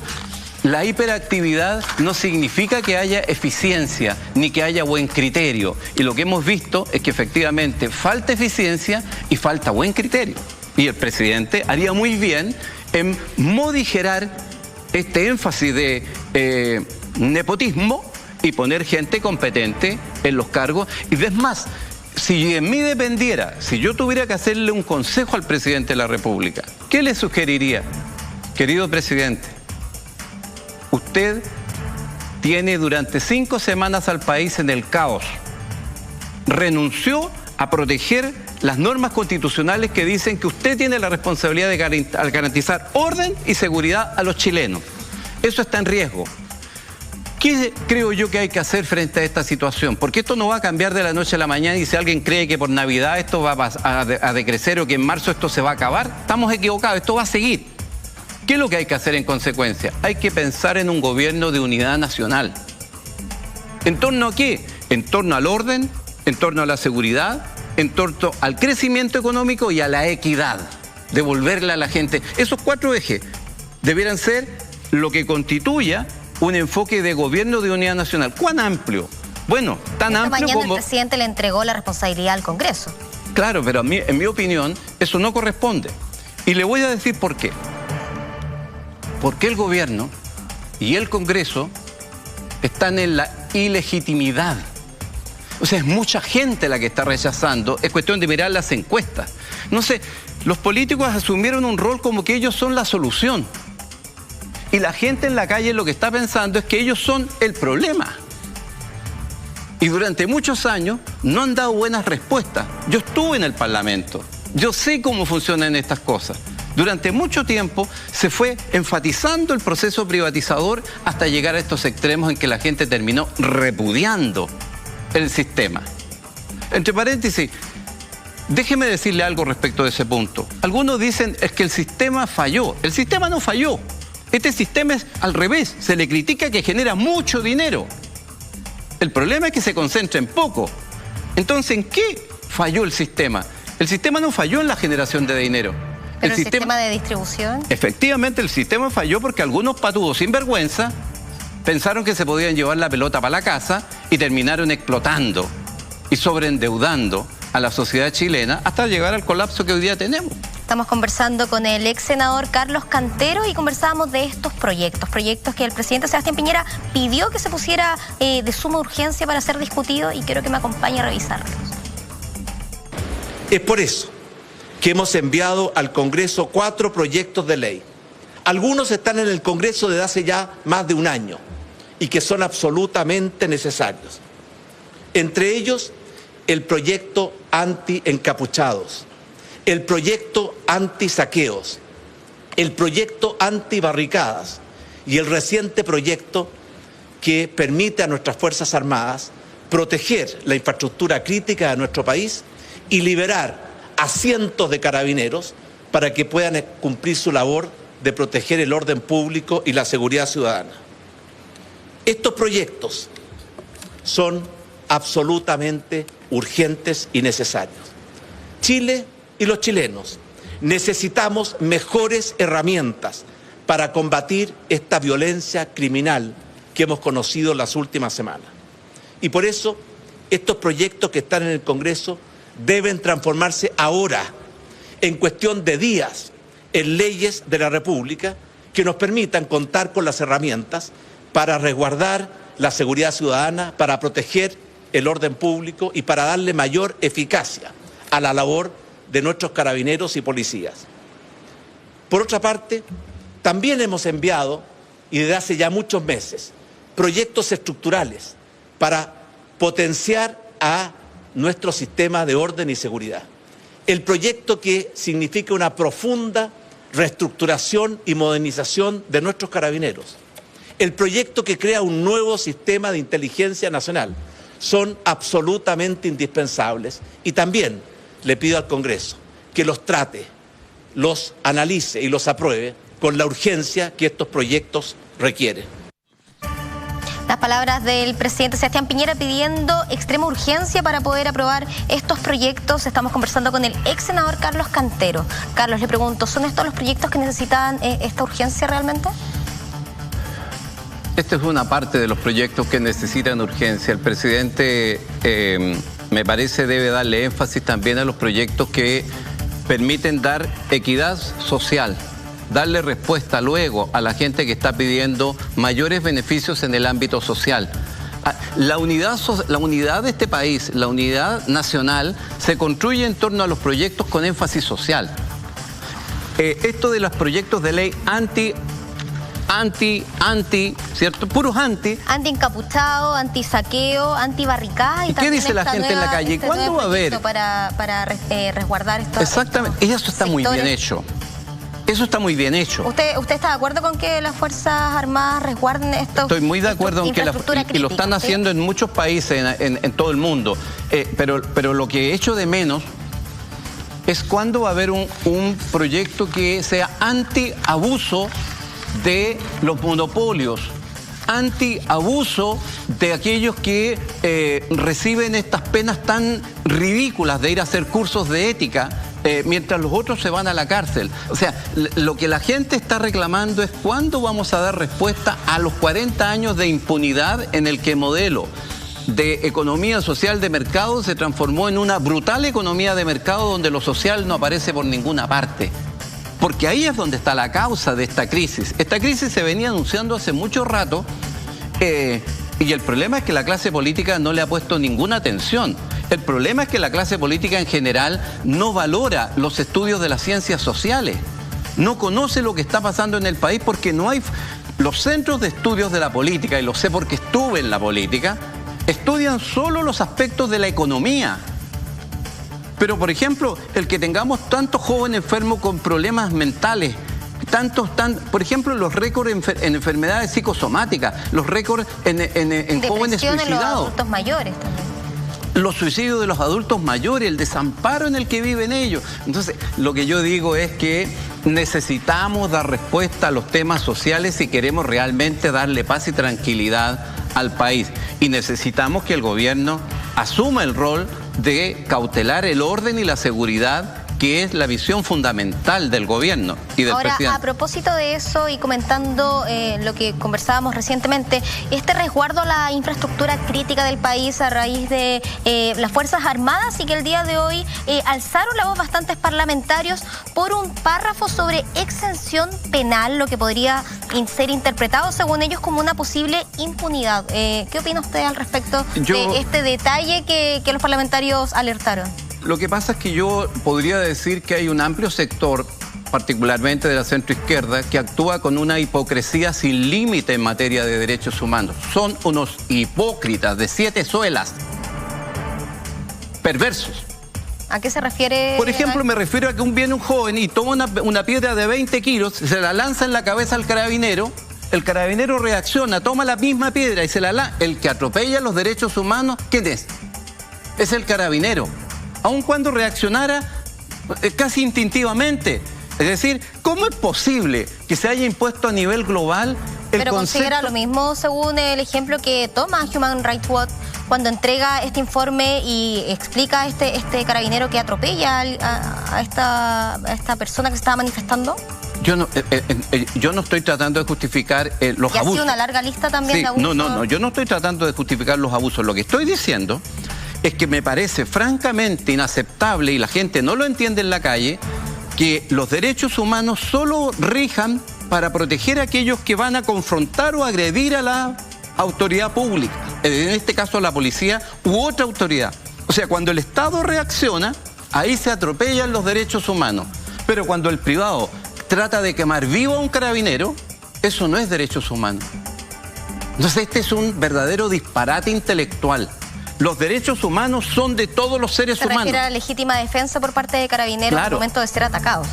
la hiperactividad no significa que haya eficiencia ni que haya buen criterio. Y lo que hemos visto es que efectivamente falta eficiencia y falta buen criterio. Y el presidente haría muy bien en modigerar este énfasis de nepotismo y poner gente competente en los cargos. Y es más, si en mí dependiera, si yo tuviera que hacerle un consejo al presidente de la República, ¿qué le sugeriría? Querido presidente, usted tiene durante 5 semanas al país en el caos. Renunció a proteger las normas constitucionales que dicen que usted tiene la responsabilidad de garantizar orden y seguridad a los chilenos. Eso está en riesgo. ¿Qué creo yo que hay que hacer frente a esta situación? Porque esto no va a cambiar de la noche a la mañana y si alguien cree que por Navidad esto va a decrecer o que en marzo esto se va a acabar, estamos equivocados, esto va a seguir. ¿Qué es lo que hay que hacer en consecuencia? Hay que pensar en un gobierno de unidad nacional. ¿En torno a qué? En torno al orden, en torno a la seguridad, en torno al crecimiento económico y a la equidad. Devolverle a la gente. Esos 4 ejes debieran ser lo que constituya un enfoque de gobierno de unidad nacional. ¿Cuán amplio? Bueno, tan amplio como... Esta mañana el presidente le entregó la responsabilidad al Congreso. Claro, pero en mi opinión eso no corresponde. Y le voy a decir por qué. Porque el gobierno y el Congreso están en la ilegitimidad. O sea, es mucha gente la que está rechazando. Es cuestión de mirar las encuestas. No sé, los políticos asumieron un rol como que ellos son la solución. Y la gente en la calle lo que está pensando es que ellos son el problema. Y durante muchos años no han dado buenas respuestas. Yo estuve en el Parlamento. Yo sé cómo funcionan estas cosas. Durante mucho tiempo se fue enfatizando el proceso privatizador hasta llegar a estos extremos en que la gente terminó repudiando el sistema. Entre paréntesis, déjeme decirle algo respecto de ese punto. Algunos dicen es que el sistema falló. El sistema no falló. Este sistema es al revés. Se le critica que genera mucho dinero. El problema es que se concentra en poco. Entonces, ¿en qué falló el sistema? El sistema no falló en la generación de dinero. ¿Pero el sistema de distribución? Efectivamente, el sistema falló porque algunos patudos sinvergüenza pensaron que se podían llevar la pelota para la casa y terminaron explotando y sobreendeudando a la sociedad chilena hasta llegar al colapso que hoy día tenemos. Estamos conversando con el ex senador Carlos Cantero y conversábamos de estos proyectos que el presidente Sebastián Piñera pidió que se pusiera de suma urgencia para ser discutido y quiero que me acompañe a revisarlos. Es por eso que hemos enviado al Congreso 4 proyectos de ley. Algunos están en el Congreso desde hace ya más de un año y que son absolutamente necesarios. Entre ellos, el proyecto anti-encapuchados, el proyecto anti-saqueos, el proyecto anti-barricadas y el reciente proyecto que permite a nuestras Fuerzas Armadas proteger la infraestructura crítica de nuestro país y liberar a cientos de carabineros para que puedan cumplir su labor de proteger el orden público y la seguridad ciudadana. Estos proyectos son absolutamente urgentes y necesarios. Chile y los chilenos necesitamos mejores herramientas para combatir esta violencia criminal que hemos conocido las últimas semanas. Y por eso estos proyectos que están en el Congreso deben transformarse ahora, en cuestión de días, en leyes de la República que nos permitan contar con las herramientas para resguardar la seguridad ciudadana, para proteger el orden público y para darle mayor eficacia a la labor de nuestros carabineros y policías. Por otra parte, también hemos enviado, y desde hace ya muchos meses, proyectos estructurales para potenciar a nuestro sistema de orden y seguridad. El proyecto que significa una profunda reestructuración y modernización de nuestros carabineros. El proyecto que crea un nuevo sistema de inteligencia nacional. Son absolutamente indispensables y también le pido al Congreso que los trate, los analice y los apruebe con la urgencia que estos proyectos requieren. Las palabras del presidente Sebastián Piñera pidiendo extrema urgencia para poder aprobar estos proyectos. Estamos conversando con el ex senador Carlos Cantero. Carlos, le pregunto, ¿son estos los proyectos que necesitan esta urgencia realmente? Esta es una parte de los proyectos que necesitan urgencia. El presidente, me parece, debe darle énfasis también a los proyectos que permiten dar equidad social, darle respuesta luego a la gente que está pidiendo mayores beneficios en el ámbito social. La unidad de este país, la unidad nacional, se construye en torno a los proyectos con énfasis social. Esto de los proyectos de ley anti, ¿cierto? Puros anti. Anti-encapuchado, anti-saqueo, anti-barricada. ¿Y qué dice la gente en la calle? ¿Cuándo va a haber? Para resguardar esto. Exactamente, y eso está muy bien hecho. Eso está muy bien hecho. ¿Usted está de acuerdo con que las Fuerzas Armadas resguarden esto? Estoy muy de acuerdo en que y lo están haciendo en muchos países en todo el mundo. Pero lo que he hecho de menos es cuándo va a haber un proyecto que sea anti-abuso de los monopolios, anti-abuso de aquellos que reciben estas penas tan ridículas de ir a hacer cursos de ética mientras los otros se van a la cárcel. O sea, lo que la gente está reclamando es cuándo vamos a dar respuesta a los 40 años de impunidad en el que el modelo de economía social de mercado se transformó en una brutal economía de mercado donde lo social no aparece por ninguna parte. Porque ahí es donde está la causa de esta crisis. Esta crisis se venía anunciando hace mucho rato y el problema es que la clase política no le ha puesto ninguna atención. El problema es que la clase política en general no valora los estudios de las ciencias sociales. No conoce lo que está pasando en el país porque no hay... Los centros de estudios de la política, y lo sé porque estuve en la política, estudian solo los aspectos de la economía. Pero, por ejemplo, el que tengamos tantos jóvenes enfermos con problemas mentales, por ejemplo, los récords en enfermedades psicosomáticas, los récords en jóvenes suicidados. En los adultos mayores también. Los suicidios de los adultos mayores, el desamparo en el que viven ellos. Entonces, lo que yo digo es que necesitamos dar respuesta a los temas sociales si queremos realmente darle paz y tranquilidad al país. Y necesitamos que el gobierno asuma el rol de cautelar el orden y la seguridad, que es la visión fundamental del gobierno y del presidente. Ahora, a propósito de eso y comentando lo que conversábamos recientemente, este resguardo a la infraestructura crítica del país a raíz de las Fuerzas Armadas, y que el día de hoy alzaron la voz bastantes parlamentarios por un párrafo sobre exención penal, lo que podría ser interpretado según ellos como una posible impunidad. ¿Qué opina usted al respecto de este detalle que los parlamentarios alertaron? Lo que pasa es que yo podría decir que hay un amplio sector, particularmente de la centroizquierda, que actúa con una hipocresía sin límite en materia de derechos humanos. Son unos hipócritas de 7 suelas, perversos. ¿A qué se refiere? Por ejemplo, me refiero a que viene un joven y toma una piedra de 20 kilos, se la lanza en la cabeza al carabinero, el carabinero reacciona, toma la misma piedra y se la lanza. El que atropella los derechos humanos, ¿quién es? Es el carabinero. Aun cuando reaccionara casi instintivamente. Es decir, ¿cómo es posible que se haya impuesto a nivel global el Pero concepto? considera lo mismo según el ejemplo que toma Human Rights Watch cuando entrega este informe y explica a este carabinero que atropella a esta persona que se estaba manifestando. yo no estoy tratando de justificar los abusos. Y ha sido una larga lista también de abusos. No, yo no estoy tratando de justificar los abusos. Lo que estoy diciendo es que me parece francamente inaceptable, y la gente no lo entiende en la calle, que los derechos humanos solo rijan para proteger a aquellos que van a confrontar o agredir a la autoridad pública, en este caso a la policía u otra autoridad. O sea, cuando el Estado reacciona, ahí se atropellan los derechos humanos. Pero cuando el privado trata de quemar vivo a un carabinero, eso no es derechos humanos. Entonces este es un verdadero disparate intelectual. Los derechos humanos son de todos los seres humanos. Se refiere a la legítima defensa por parte de carabineros, claro, en el momento de ser atacados.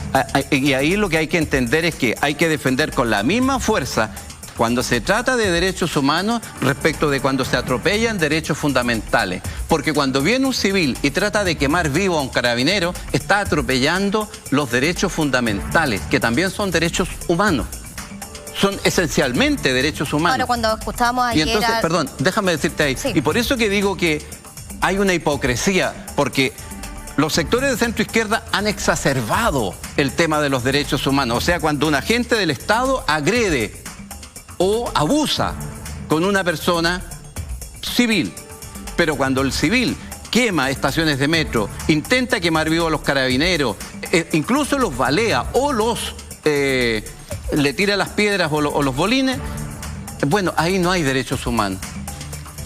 Y ahí lo que hay que entender es que hay que defender con la misma fuerza cuando se trata de derechos humanos respecto de cuando se atropellan derechos fundamentales. Porque cuando viene un civil y trata de quemar vivo a un carabinero, está atropellando los derechos fundamentales, que también son derechos humanos. Son esencialmente derechos humanos. Ahora, cuando escuchábamos ayer... Y entonces, perdón, déjame decirte ahí. Sí. Y por eso que digo que hay una hipocresía, porque los sectores de centro izquierda han exacerbado el tema de los derechos humanos. O sea, cuando un agente del Estado agrede o abusa con una persona civil, pero cuando el civil quema estaciones de metro, intenta quemar vivo a los carabineros, incluso los balea o los le tira las piedras o los bolines, bueno, ahí no hay derechos humanos.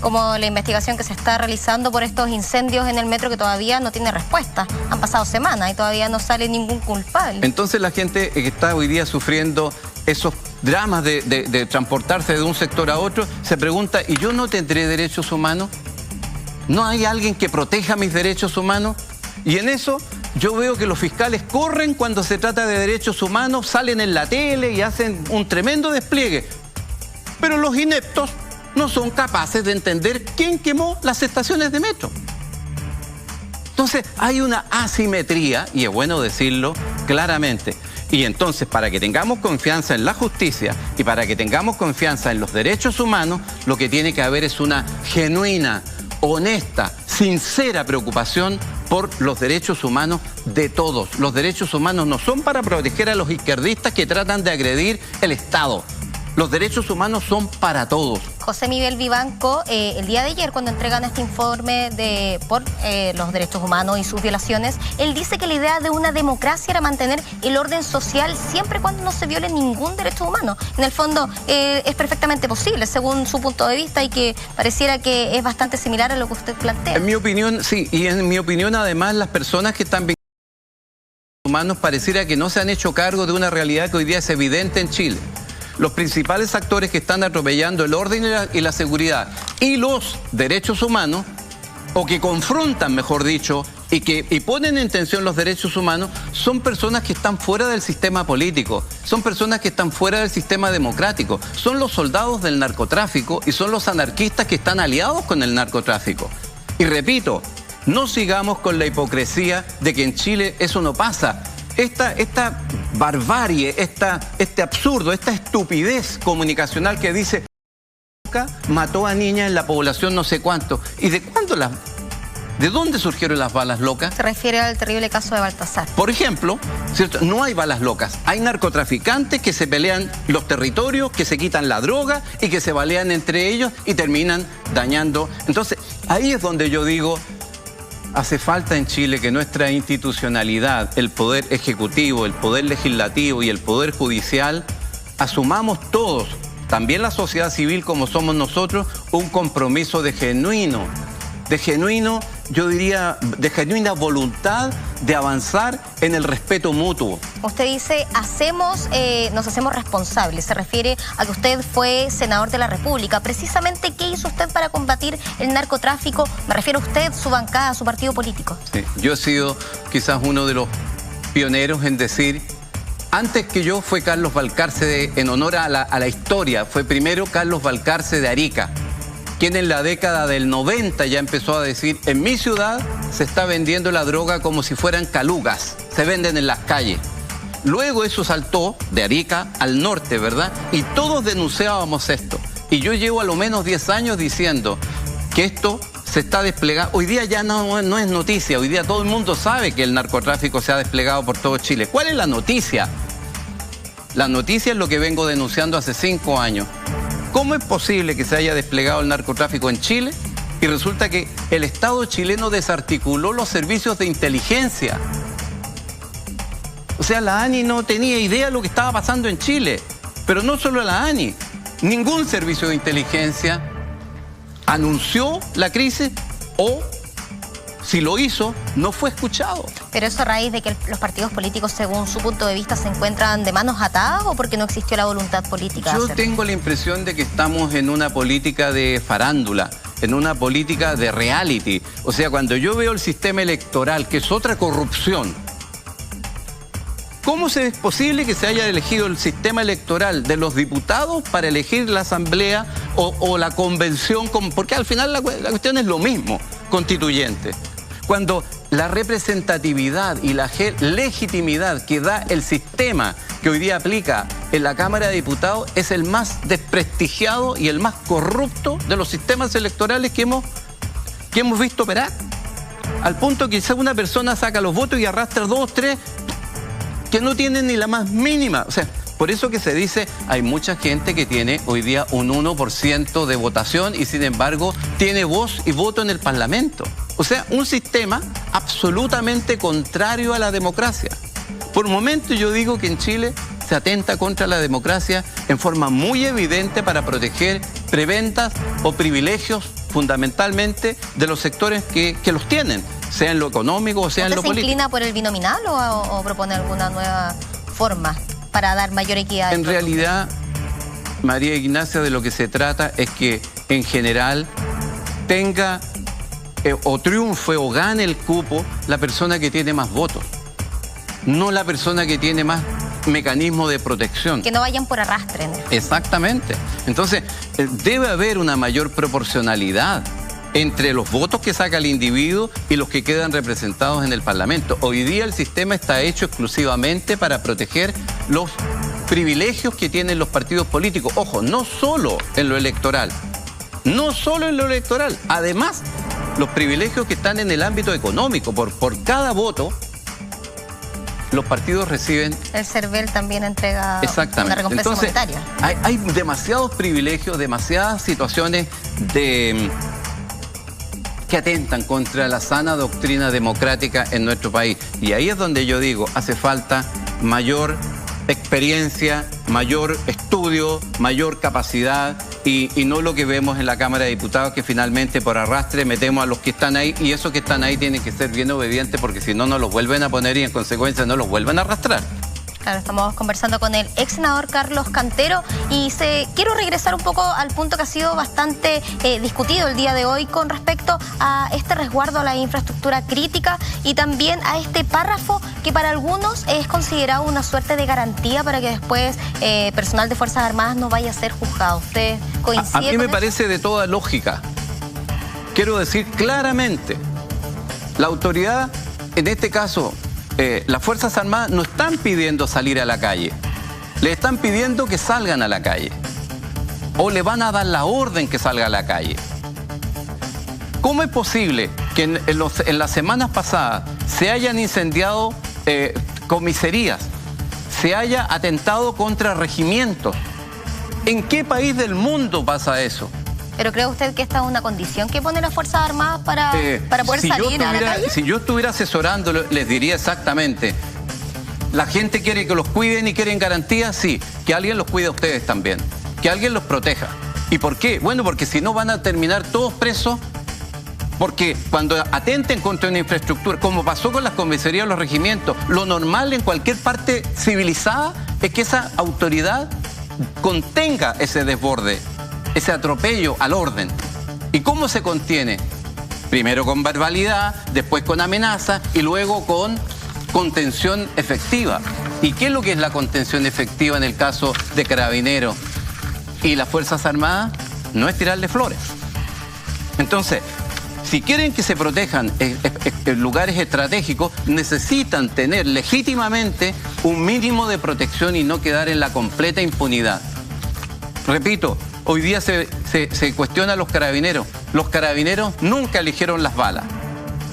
Como la investigación que se está realizando por estos incendios en el metro que todavía no tiene respuesta. Han pasado semanas y todavía no sale ningún culpable. Entonces la gente que está hoy día sufriendo esos dramas de transportarse de un sector a otro, se pregunta, ¿y yo no tendré derechos humanos? ¿No hay alguien que proteja mis derechos humanos? Y en eso yo veo que los fiscales corren cuando se trata de derechos humanos, salen en la tele y hacen un tremendo despliegue. Pero los ineptos no son capaces de entender quién quemó las estaciones de metro. Entonces hay una asimetría, y es bueno decirlo claramente. Y entonces, para que tengamos confianza en la justicia y para que tengamos confianza en los derechos humanos, lo que tiene que haber es una genuina, honesta, sincera preocupación por los derechos humanos de todos. Los derechos humanos no son para proteger a los izquierdistas que tratan de agredir el Estado. Los derechos humanos son para todos. José Miguel Vivanco, el día de ayer, cuando entregan este informe por los derechos humanos y sus violaciones, él dice que la idea de una democracia era mantener el orden social siempre cuando no se viole ningún derecho humano. En el fondo, es perfectamente posible, según su punto de vista, y que pareciera que es bastante similar a lo que usted plantea. En mi opinión, sí, y en mi opinión, además, las personas que están vinculadas a los derechos humanos pareciera que no se han hecho cargo de una realidad que hoy día es evidente en Chile. Los principales actores que están atropellando el orden y la seguridad y los derechos humanos, o que confrontan, mejor dicho, y ponen en tensión los derechos humanos, son personas que están fuera del sistema político, son personas que están fuera del sistema democrático, son los soldados del narcotráfico y son los anarquistas que están aliados con el narcotráfico. Y repito, no sigamos con la hipocresía de que en Chile eso no pasa. Esta barbarie, este absurdo, esta estupidez comunicacional que dice mató a niñas en la población no sé cuánto. ¿Y de cuándo de dónde surgieron las balas locas? Se refiere al terrible caso de Baltasar. Por ejemplo, ¿cierto? No hay balas locas. Hay narcotraficantes que se pelean los territorios, que se quitan la droga y que se balean entre ellos y terminan dañando. Entonces, ahí es donde yo digo, hace falta en Chile que nuestra institucionalidad, el poder ejecutivo, el poder legislativo y el poder judicial, asumamos todos, también la sociedad civil como somos nosotros, un compromiso de genuina, yo diría, de genuina voluntad de avanzar en el respeto mutuo. Usted dice, nos hacemos responsables. Se refiere a que usted fue senador de la República. Precisamente, ¿qué hizo usted para combatir el narcotráfico? Me refiero a usted, su bancada, su partido político. Sí, yo he sido quizás uno de los pioneros en decir, antes que yo fue Carlos Balcarce, en honor a la historia, fue primero Carlos Balcarce de Arica, quien en la década del 90 ya empezó a decir, en mi ciudad se está vendiendo la droga como si fueran calugas, se venden en las calles. Luego eso saltó de Arica al norte, ¿verdad? Y todos denunciábamos esto. Y yo llevo a lo menos 10 años diciendo que esto se está desplegando. Hoy día ya no es noticia, hoy día todo el mundo sabe que el narcotráfico se ha desplegado por todo Chile. ¿Cuál es la noticia? La noticia es lo que vengo denunciando hace 5 años. ¿Cómo es posible que se haya desplegado el narcotráfico en Chile y resulta que el Estado chileno desarticuló los servicios de inteligencia? O sea, la ANI no tenía idea de lo que estaba pasando en Chile. Pero no solo la ANI, ningún servicio de inteligencia anunció la crisis o, si lo hizo, no fue escuchado. ¿Pero eso a raíz de que los partidos políticos, según su punto de vista, se encuentran de manos atadas o porque no existió la voluntad política? Yo tengo la impresión de que estamos en una política de farándula, en una política de reality. O sea, cuando yo veo el sistema electoral, que es otra corrupción, ¿cómo es posible que se haya elegido el sistema electoral de los diputados para elegir la asamblea o la convención? Porque al final la cuestión es lo mismo, constituyente. Cuando la representatividad y la legitimidad que da el sistema que hoy día aplica en la Cámara de Diputados es el más desprestigiado y el más corrupto de los sistemas electorales que hemos visto operar. Al punto que una persona saca los votos y arrastra 2, 3... que no tienen ni la más mínima. O sea, por eso que se dice, hay mucha gente que tiene hoy día un 1% de votación y sin embargo tiene voz y voto en el Parlamento. O sea, un sistema absolutamente contrario a la democracia. Por momentos yo digo que en Chile se atenta contra la democracia en forma muy evidente para proteger prebendas o privilegios fundamentalmente de los sectores que los tienen, sea en lo económico o sea en lo político. ¿Usted se inclina por el binominal o propone alguna nueva forma para dar mayor equidad? En realidad, María Ignacia, de lo que se trata es que en general tenga o triunfe o gane el cupo la persona que tiene más votos, no la persona que tiene más mecanismo de protección. Que no vayan por arrastre, ¿no? Exactamente. Entonces, debe haber una mayor proporcionalidad entre los votos que saca el individuo y los que quedan representados en el Parlamento. Hoy día el sistema está hecho exclusivamente para proteger los privilegios que tienen los partidos políticos. Ojo, no solo en lo electoral, no solo en lo electoral. Además, los privilegios que están en el ámbito económico. Por cada voto, los partidos reciben... El CERVEL también entrega una recompensa monetaria. Hay demasiados privilegios, demasiadas situaciones que atentan contra la sana doctrina democrática en nuestro país. Y ahí es donde yo digo, hace falta mayor experiencia, mayor estudio, mayor capacidad y no lo que vemos en la Cámara de Diputados, que finalmente por arrastre metemos a los que están ahí y esos que están ahí tienen que ser bien obedientes porque si no, no los vuelven a poner y en consecuencia no los vuelven a arrastrar. Claro, estamos conversando con el ex senador Carlos Cantero y quiero regresar un poco al punto que ha sido bastante discutido el día de hoy con respecto a este resguardo a la infraestructura crítica y también a este párrafo que para algunos es considerado una suerte de garantía para que después personal de Fuerzas Armadas no vaya a ser juzgado. ¿Usted coincide? A mí me parece de toda lógica. Quiero decir claramente, la autoridad, en este caso, las Fuerzas Armadas no están pidiendo salir a la calle, le están pidiendo que salgan a la calle o le van a dar la orden que salga a la calle. ¿Cómo es posible que en las semanas pasadas se hayan incendiado comisarías, se haya atentado contra regimientos? ¿En qué país del mundo pasa eso? ¿Pero cree usted que esta es una condición que pone las Fuerzas Armadas para poder salir a la calle? Si yo estuviera asesorándolo, les diría exactamente, la gente quiere que los cuiden y quieren garantías, sí, que alguien los cuide a ustedes también, que alguien los proteja. ¿Y por qué? Bueno, porque si no van a terminar todos presos, porque cuando atenten contra una infraestructura, como pasó con las comisarías o los regimientos, lo normal en cualquier parte civilizada es que esa autoridad contenga ese desborde, ese atropello al orden. ¿Y cómo se contiene? Primero con verbalidad, después con amenaza y luego con contención efectiva. ¿Y qué es lo que es la contención efectiva en el caso de Carabineros y las Fuerzas Armadas? No es tirarle flores. Entonces, si quieren que se protejan en lugares estratégicos, necesitan tener legítimamente un mínimo de protección y no quedar en la completa impunidad. Repito, hoy día se cuestiona a los carabineros. Los carabineros nunca eligieron las balas.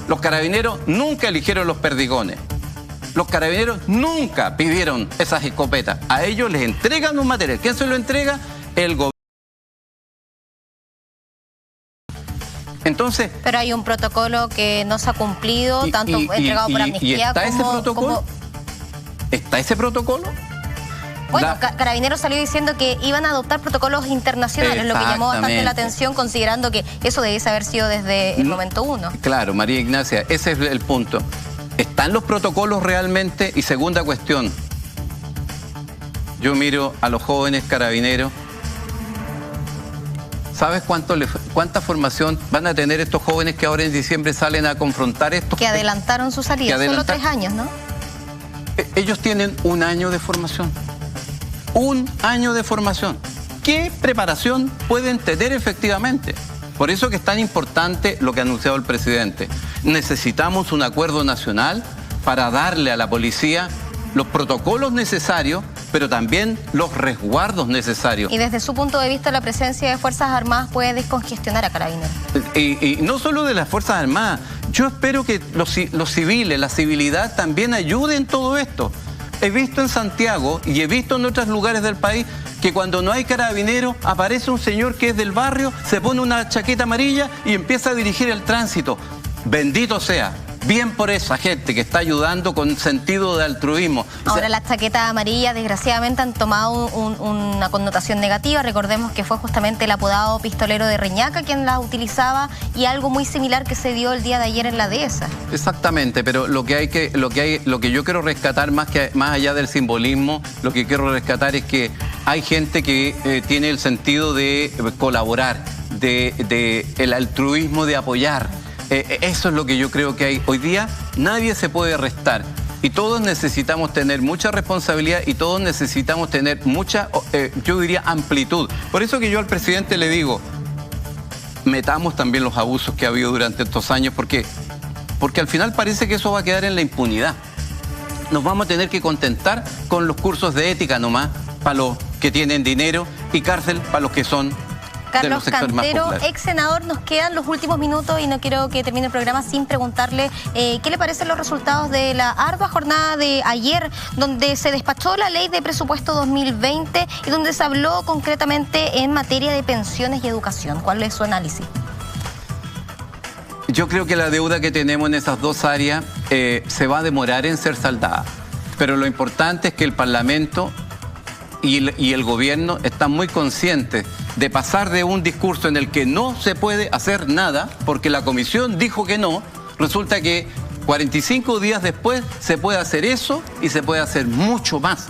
Los carabineros nunca eligieron los perdigones. Los carabineros nunca pidieron esas escopetas. A ellos les entregan un material. ¿Quién se lo entrega? El gobierno. Entonces, pero hay un protocolo que no se ha cumplido, tanto entregado por Amnistía ¿está como... ese protocolo? ¿Está ese protocolo? Bueno, Carabineros salió diciendo que iban a adoptar protocolos internacionales, lo que llamó bastante la atención, considerando que eso debiese haber sido desde el momento uno. Claro, María Ignacia, ese es el punto. ¿Están los protocolos realmente? Y segunda cuestión, yo miro a los jóvenes carabineros. ¿Sabes cuánta formación van a tener estos jóvenes que ahora en diciembre salen a confrontar esto? Que adelantaron su salida, solo 3 años, ¿no? Ellos tienen 1 año de formación. 1 año de formación. ¿Qué preparación pueden tener efectivamente? Por eso que es tan importante lo que ha anunciado el presidente. Necesitamos un acuerdo nacional para darle a la policía los protocolos necesarios, pero también los resguardos necesarios. Y desde su punto de vista, la presencia de Fuerzas Armadas puede descongestionar a Carabineros. Y no solo de las Fuerzas Armadas, yo espero que los civiles, la civilidad también ayuden en todo esto. He visto en Santiago y he visto en otros lugares del país que cuando no hay carabineros aparece un señor que es del barrio, se pone una chaqueta amarilla y empieza a dirigir el tránsito. Bendito sea. Bien por esa gente que está ayudando con sentido de altruismo. Ahora las chaquetas amarillas desgraciadamente han tomado una connotación negativa. Recordemos que fue justamente el apodado pistolero de Reñaca quien las utilizaba, y algo muy similar que se dio el día de ayer en la dehesa. Exactamente, pero lo que yo quiero rescatar más allá del simbolismo, lo que quiero rescatar es que hay gente que tiene el sentido de colaborar, de el altruismo de apoyar. Eso es lo que yo creo que hay. Hoy día nadie se puede restar y todos necesitamos tener mucha responsabilidad y todos necesitamos tener mucha, yo diría, amplitud. Por eso que yo al presidente le digo, metamos también los abusos que ha habido durante estos años, porque al final parece que eso va a quedar en la impunidad. Nos vamos a tener que contentar con los cursos de ética nomás para los que tienen dinero y cárcel para los que son Carlos Cantero, ex senador. Nos quedan los últimos minutos y no quiero que termine el programa sin preguntarle qué le parecen los resultados de la ardua jornada de ayer, donde se despachó la ley de presupuesto 2020 y donde se habló concretamente en materia de pensiones y educación. ¿Cuál es su análisis? Yo creo que la deuda que tenemos en esas dos áreas se va a demorar en ser saldada, pero lo importante es que el Parlamento y el gobierno están muy conscientes de pasar de un discurso en el que no se puede hacer nada, porque la comisión dijo que no, resulta que 45 días después se puede hacer eso y se puede hacer mucho más.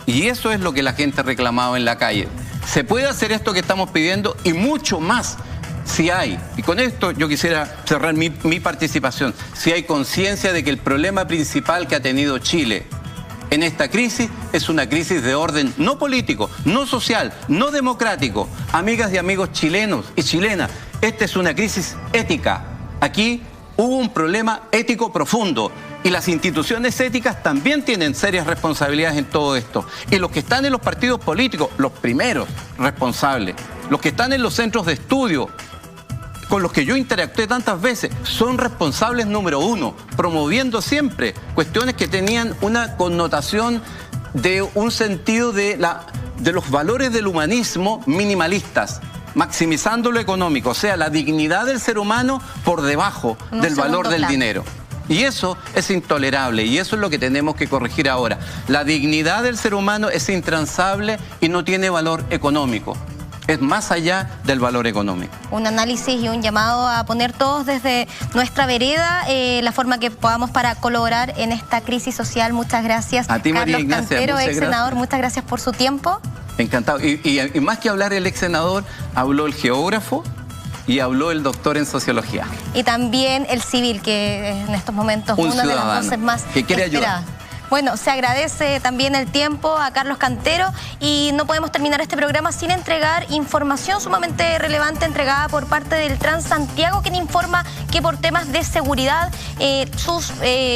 Y eso es lo que la gente ha reclamado en la calle. Se puede hacer esto que estamos pidiendo y mucho más. Si hay, y con esto yo quisiera cerrar mi participación, si hay conciencia de que el problema principal que ha tenido Chile en esta crisis es una crisis de orden no político, no social, no democrático. Amigas y amigos chilenos y chilenas, esta es una crisis ética. Aquí hubo un problema ético profundo y las instituciones éticas también tienen serias responsabilidades en todo esto. Y los que están en los partidos políticos, los primeros responsables, los que están en los centros de estudio, con los que yo interactué tantas veces, son responsables número uno, promoviendo siempre cuestiones que tenían una connotación de un sentido de los valores del humanismo minimalistas, maximizando lo económico, o sea, la dignidad del ser humano por debajo del valor del dinero. Y eso es intolerable y eso es lo que tenemos que corregir ahora. La dignidad del ser humano es intransable y no tiene valor económico. Es más allá del valor económico. Un análisis y un llamado a poner todos desde nuestra vereda la forma que podamos para colaborar en esta crisis social. Muchas gracias. A ti, María Carlos Ignacia, Cantero, ex senador, muchas gracias por su tiempo. Encantado. Y más que hablar el ex senador, habló el geógrafo y habló el doctor en sociología. Y también el civil, que en estos momentos un una de las ciudadano voces más que quiere esperadas. ayudar. Bueno, se agradece también el tiempo a Carlos Cantero y no podemos terminar este programa sin entregar información sumamente relevante entregada por parte del Transantiago, quien informa que por temas de seguridad sus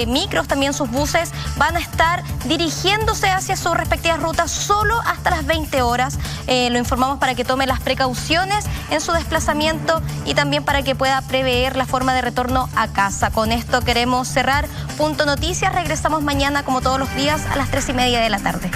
micros, también sus buses, van a estar dirigiéndose hacia sus respectivas rutas solo hasta las 20 horas. Lo informamos para que tome las precauciones en su desplazamiento y también para que pueda prever la forma de retorno a casa. Con esto queremos cerrar Punto Noticias. Regresamos mañana como todos los días a las 3:30 de la tarde.